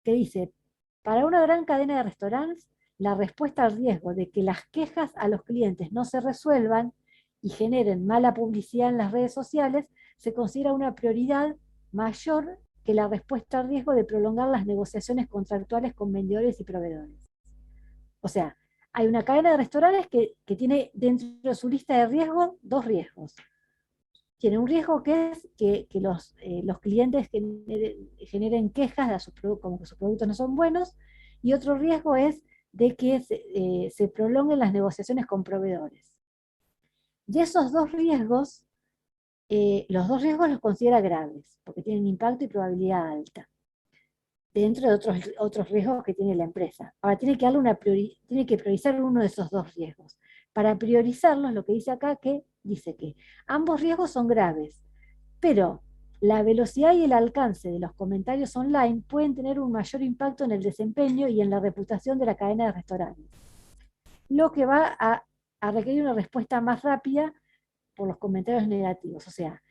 que dice: para una gran cadena de restaurantes, la respuesta al riesgo de que las quejas a los clientes no se resuelvan y generen mala publicidad en las redes sociales se considera una prioridad mayor que la respuesta al riesgo de prolongar las negociaciones contractuales con vendedores y proveedores. O sea, hay una cadena de restaurantes que tiene dentro de su lista de riesgos dos riesgos. Tiene un riesgo que es que los clientes generen quejas de como que sus productos no son buenos, y otro riesgo es de que se prolonguen las negociaciones con proveedores. Y esos dos riesgos, los dos riesgos los considera graves, porque tienen impacto y probabilidad alta, dentro de otros riesgos que tiene la empresa. Ahora tiene que priorizar uno de esos dos riesgos. Para priorizarlos, lo que dice acá, que dice que ambos riesgos son graves, pero la velocidad y el alcance de los comentarios online pueden tener un mayor impacto en el desempeño y en la reputación de la cadena de restaurantes, lo que va a requerir una respuesta más rápida por los comentarios negativos. O sea,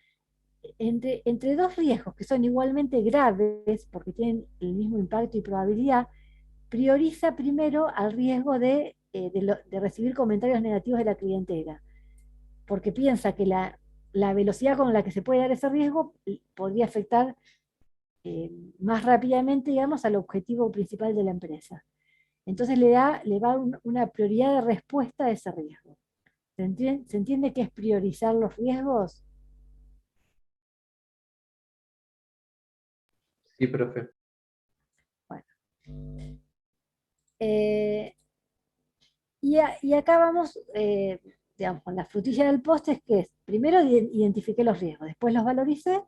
entre dos riesgos que son igualmente graves, porque tienen el mismo impacto y probabilidad, prioriza primero al riesgo de recibir comentarios negativos de la clientela, porque piensa que la velocidad con la que se puede dar ese riesgo podría afectar más rápidamente, digamos, al objetivo principal de la empresa. Entonces le va a dar una prioridad de respuesta a ese riesgo. ¿Se entiende qué es priorizar los riesgos? Sí, profe. Bueno. Y acá vamos, digamos, con la frutilla del postre, que es: primero identifiqué los riesgos, después los valoricé,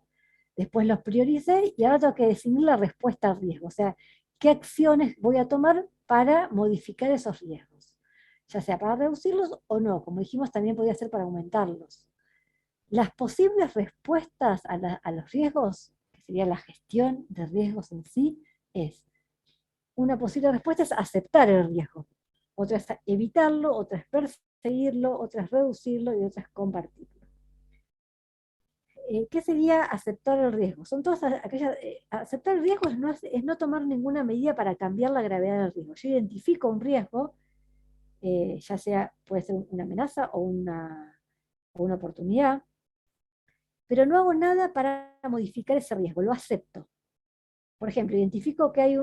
después los prioricé, y ahora tengo que definir la respuesta al riesgo. O sea, qué acciones voy a tomar para modificar esos riesgos, ya sea para reducirlos o no. Como dijimos, también podría ser para aumentarlos. Las posibles respuestas a los riesgos, que sería la gestión de riesgos en sí, es: una posible respuesta es aceptar el riesgo, otra es evitarlo, otra es perseguirlo, otra es reducirlo y otra es compartirlo. ¿Qué sería aceptar el riesgo? Son todas aquellas. Aceptar el riesgo es no tomar ninguna medida para cambiar la gravedad del riesgo. Yo identifico un riesgo, ya sea, puede ser una amenaza o una oportunidad, pero no hago nada para modificar ese riesgo, lo acepto. Por ejemplo, identifico que hay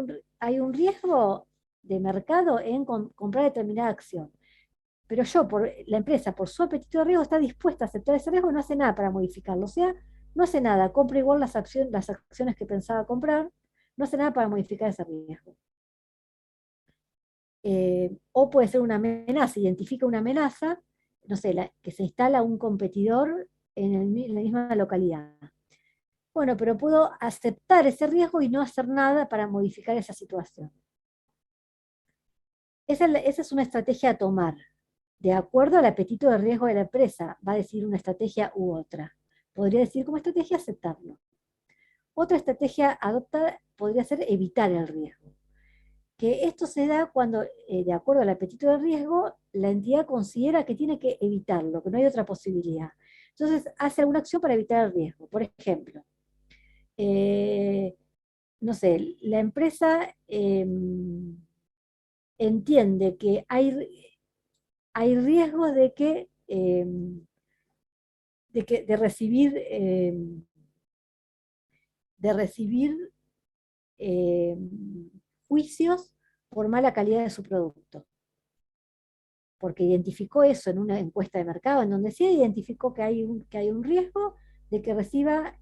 un riesgo de mercado en comprar determinada acción, pero la empresa, por su apetito de riesgo, está dispuesta a aceptar ese riesgo y no hace nada para modificarlo. O sea, no hace nada, compra igual las acciones que pensaba comprar, no hace nada para modificar ese riesgo. O puede ser una amenaza, identifica una amenaza, no sé, que se instala un competidor en la misma localidad. Bueno, pero puedo aceptar ese riesgo y no hacer nada para modificar esa situación. Esa es una estrategia a tomar. De acuerdo al apetito de riesgo de la empresa, va a decir una estrategia u otra. Podría decir como estrategia aceptarlo. Otra estrategia adoptada podría ser evitar el riesgo. Que esto se da cuando, de acuerdo al apetito de riesgo, la entidad considera que tiene que evitarlo, que no hay otra posibilidad. Entonces hace alguna acción para evitar el riesgo. Por ejemplo, no sé, la empresa entiende que hay riesgo de recibir eh, juicios por mala calidad de su producto. Porque identificó eso en una encuesta de mercado, en donde sí identificó que hay un riesgo de que reciba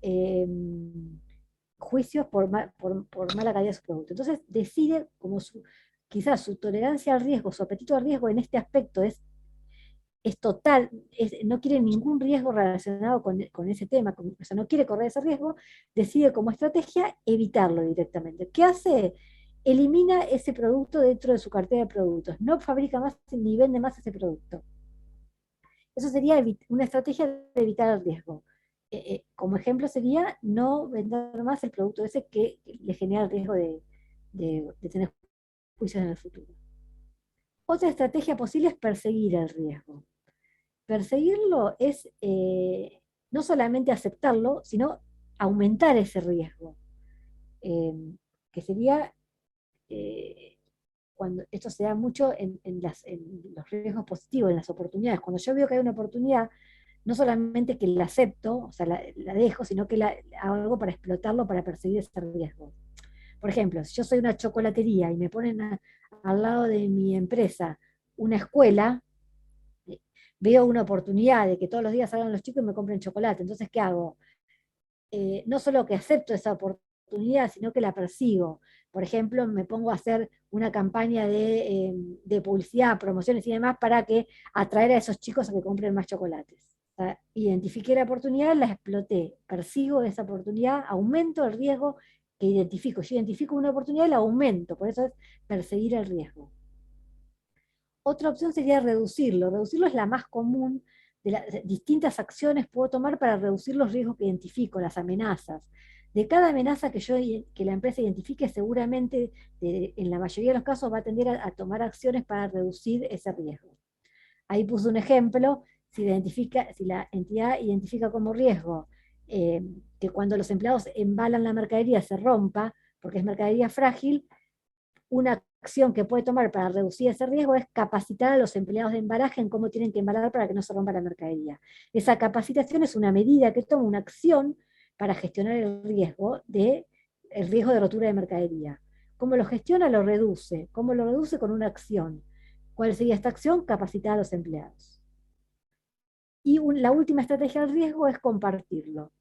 juicios por mala calidad de su producto. Entonces decide, quizás su tolerancia al riesgo, su apetito al riesgo en este aspecto es total, no quiere ningún riesgo relacionado con ese tema, o sea, no quiere correr ese riesgo, decide como estrategia evitarlo directamente. ¿Qué hace? Elimina ese producto dentro de su cartera de productos, no fabrica más ni vende más ese producto. Eso sería una estrategia de evitar el riesgo. Como ejemplo sería no vender más el producto ese que le genera el riesgo de tener juicios en el futuro. Otra estrategia posible es perseguir el riesgo. Perseguirlo es no solamente aceptarlo, sino aumentar ese riesgo, que sería cuando esto se da mucho en los riesgos positivos, en las oportunidades. Cuando yo veo que hay una oportunidad, no solamente que la acepto, o sea, la dejo, sino que hago algo para explotarlo, para perseguir ese riesgo. Por ejemplo, si yo soy una chocolatería y me ponen al lado de mi empresa una escuela, veo una oportunidad de que todos los días salgan los chicos y me compren chocolate. Entonces, ¿qué hago? No solo que acepto esa oportunidad, sino que la persigo. Por ejemplo, me pongo a hacer una campaña de publicidad, promociones y demás para atraer a esos chicos a que compren más chocolates. O sea, identifiqué la oportunidad, la exploté, persigo esa oportunidad, aumento el riesgo que identifico. Yo identifico una oportunidad y la aumento, por eso es perseguir el riesgo. Otra opción sería reducirlo. Reducirlo es la más común. De las distintas acciones puedo tomar para reducir los riesgos que identifico, las amenazas. De cada amenaza que la empresa identifique, seguramente en la mayoría de los casos va a tender a tomar acciones para reducir ese riesgo. Ahí puse un ejemplo, si la entidad identifica como riesgo que cuando los empleados embalan la mercadería se rompa, porque es mercadería frágil, una acción que puede tomar para reducir ese riesgo es capacitar a los empleados de embalaje en cómo tienen que embalar para que no se rompa la mercadería. Esa capacitación es una medida que toma una acción para gestionar el riesgo de rotura de mercadería. ¿Cómo lo gestiona? Lo reduce. ¿Cómo lo reduce? Con una acción. ¿Cuál sería esta acción? Capacitar a los empleados. Y la última estrategia del riesgo es compartirlo.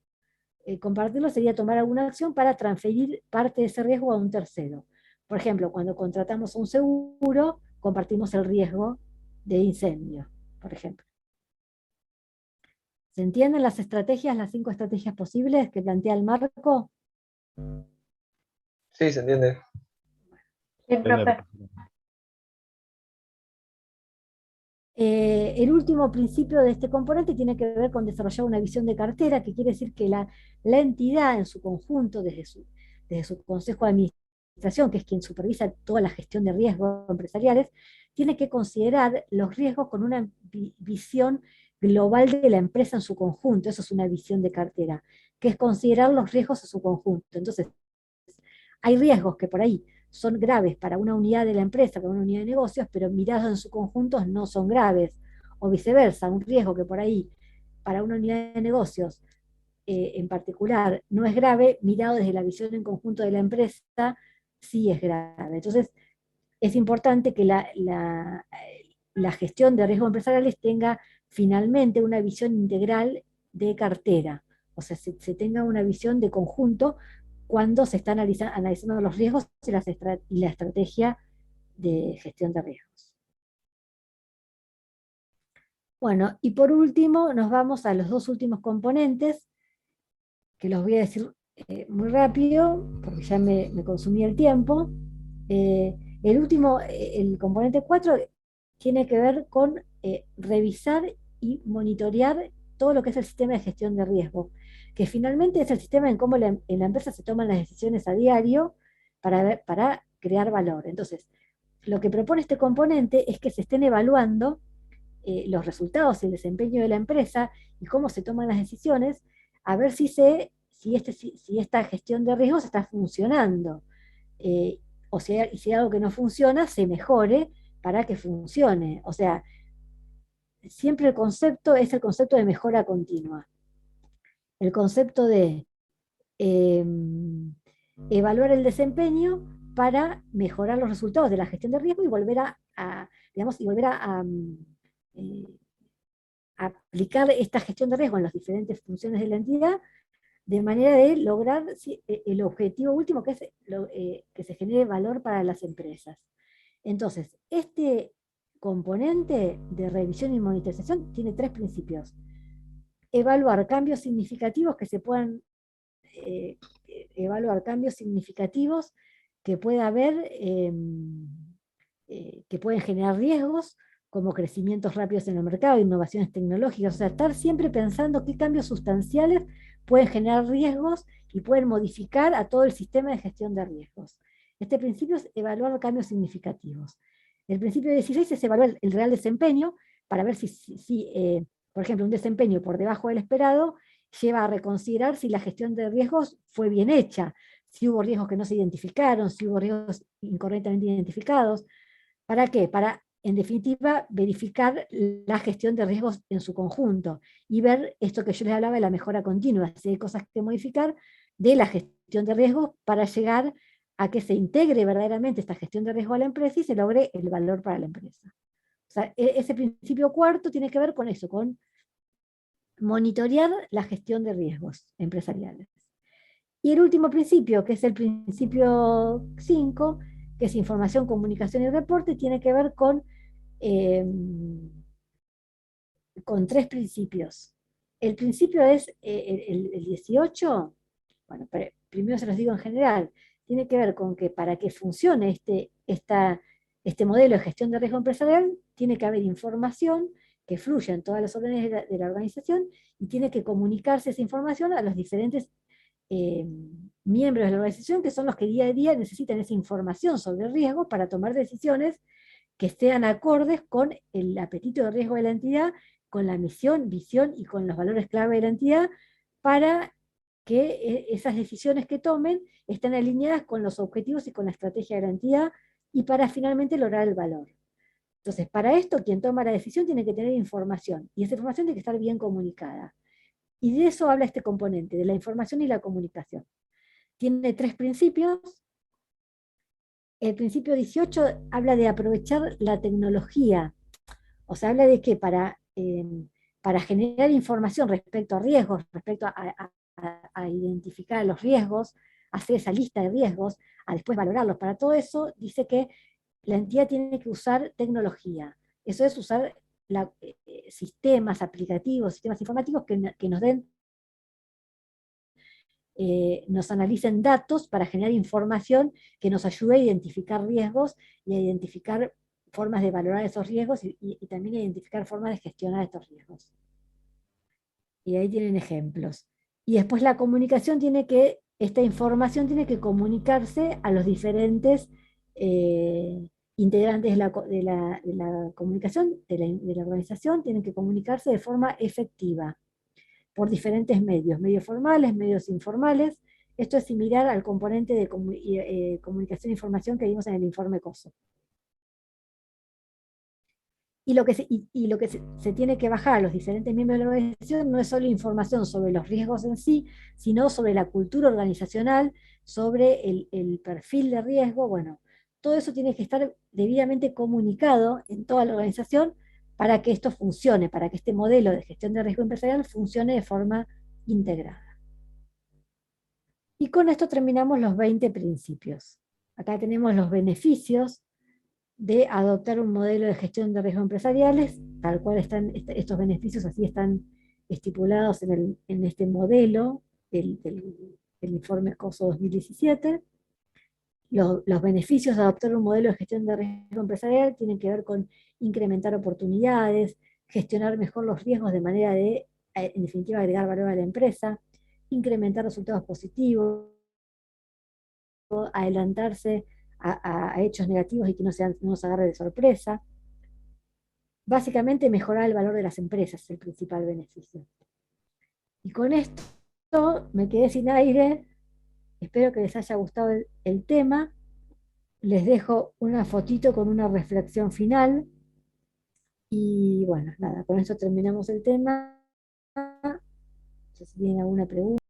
Compartirlo sería tomar alguna acción para transferir parte de ese riesgo a un tercero. Por ejemplo, cuando contratamos un seguro, compartimos el riesgo de incendio, por ejemplo. ¿Se entienden las 5 estrategias posibles que plantea el marco? Sí, se entiende. Sí, profe. El último principio de este componente tiene que ver con desarrollar una visión de cartera, que quiere decir que la entidad en su conjunto, desde su consejo de administración, que es quien supervisa toda la gestión de riesgos empresariales, tiene que considerar los riesgos con una visión global de la empresa en su conjunto. Eso es una visión de cartera, que es considerar los riesgos en su conjunto. Entonces, hay riesgos que por ahí son graves para una unidad de la empresa, para una unidad de negocios, pero mirados en su conjunto no son graves. O viceversa, un riesgo que por ahí para una unidad de negocios en particular no es grave, mirado desde la visión en conjunto de la empresa, sí es grave. Entonces, es importante que la gestión de riesgos empresariales tenga finalmente una visión integral de cartera, o sea, se tenga una visión de conjunto cuando se está analizando los riesgos y la estrategia de gestión de riesgos. Bueno, y por último nos vamos a los 2 últimos componentes, que los voy a decir muy rápido, porque ya me consumí el tiempo, El último, el componente 4, tiene que ver con revisar y monitorear todo lo que es el sistema de gestión de riesgo, que finalmente es el sistema en cómo en la empresa se toman las decisiones a diario para crear valor. Entonces, lo que propone este componente es que se estén evaluando los resultados y el desempeño de la empresa y cómo se toman las decisiones, a ver si esta gestión de riesgos está funcionando. Eh, o sea, y si hay algo que no funciona, se mejore para que funcione. O sea, siempre el concepto es el concepto de mejora continua. El concepto de eh, evaluar el desempeño para mejorar los resultados de la gestión de riesgo y volver digamos, y volver eh, a aplicar esta gestión de riesgo en las diferentes funciones de la entidad, de manera de lograr el objetivo último, que es que se genere valor para las empresas. Entonces, este componente de revisión y monitorización tiene 3 principios. Evaluar cambios significativos que se puedan evaluar cambios significativos que pueda haber, que pueden generar riesgos, como crecimientos rápidos en el mercado, innovaciones tecnológicas, o sea, estar siempre pensando qué cambios sustanciales pueden generar riesgos y pueden modificar a todo el sistema de gestión de riesgos. Este principio es evaluar cambios significativos. El principio 16 es evaluar el real desempeño para ver si por ejemplo, un desempeño por debajo del esperado lleva a reconsiderar si la gestión de riesgos fue bien hecha, si hubo riesgos que no se identificaron, si hubo riesgos incorrectamente identificados. ¿Para qué? Para, en definitiva, verificar la gestión de riesgos en su conjunto y ver esto que yo les hablaba de la mejora continua, si hay cosas que modificar de la gestión de riesgos para llegar a que se integre verdaderamente esta gestión de riesgo a la empresa y se logre el valor para la empresa. O sea, ese principio cuarto tiene que ver con eso, con monitorear la gestión de riesgos empresariales. Y el último principio, que es el principio 5, que es información, comunicación y reporte, tiene que ver con 3 principios. El principio es el 18, bueno, primero se los digo en general, tiene que ver con que para que funcione este modelo de gestión de riesgo empresarial, tiene que haber información que fluya en todas las órdenes de la organización y tiene que comunicarse esa información a los diferentes miembros de la organización, que son los que día a día necesitan esa información sobre el riesgo para tomar decisiones que sean acordes con el apetito de riesgo de la entidad, con la misión, visión y con los valores clave de la entidad, para que esas decisiones que tomen estén alineadas con los objetivos y con la estrategia de la entidad, y para finalmente lograr el valor. Entonces, para esto, quien toma la decisión tiene que tener información, y esa información tiene que estar bien comunicada. Y de eso habla este componente, de la información y la comunicación. Tiene 3 principios. El principio 18 habla de aprovechar la tecnología. O sea, habla de que para generar información respecto a riesgos, respecto a identificar los riesgos, hacer esa lista de riesgos, a después valorarlos, para todo eso, dice que la entidad tiene que usar tecnología. Eso es usar sistemas aplicativos, sistemas informáticos que nos den, nos analicen datos para generar información que nos ayude a identificar riesgos y a identificar formas de valorar esos riesgos y también a identificar formas de gestionar estos riesgos. Y ahí tienen ejemplos. Y después la comunicación esta información tiene que comunicarse a los diferentes integrantes de la comunicación, de la organización, tienen que comunicarse de forma efectiva, por diferentes medios formales, medios informales. Esto es similar al componente de comunicación e información que vimos en el informe COSO. Y lo que se tiene que bajar a los diferentes miembros de la organización no es solo información sobre los riesgos en sí, sino sobre la cultura organizacional, sobre el perfil de riesgo. Bueno, todo eso tiene que estar debidamente comunicado en toda la organización para que esto funcione, para que este modelo de gestión de riesgo empresarial funcione de forma integrada. Y con esto terminamos los 20 principios. Acá tenemos los beneficios de adoptar un modelo de gestión de riesgos empresariales, tal cual están estos beneficios, así están estipulados en este modelo del informe COSO 2017. Los beneficios de adoptar un modelo de gestión de riesgo empresarial tienen que ver con incrementar oportunidades, gestionar mejor los riesgos de manera de, en definitiva, agregar valor a la empresa, incrementar resultados positivos, adelantarse a hechos negativos y que no nos agarre de sorpresa. Básicamente mejorar el valor de las empresas es el principal beneficio. Y con esto me quedé sin aire. Espero que les haya gustado el tema. Les dejo una fotito con una reflexión final. Y bueno, nada, con esto terminamos el tema. No sé si tienen alguna pregunta.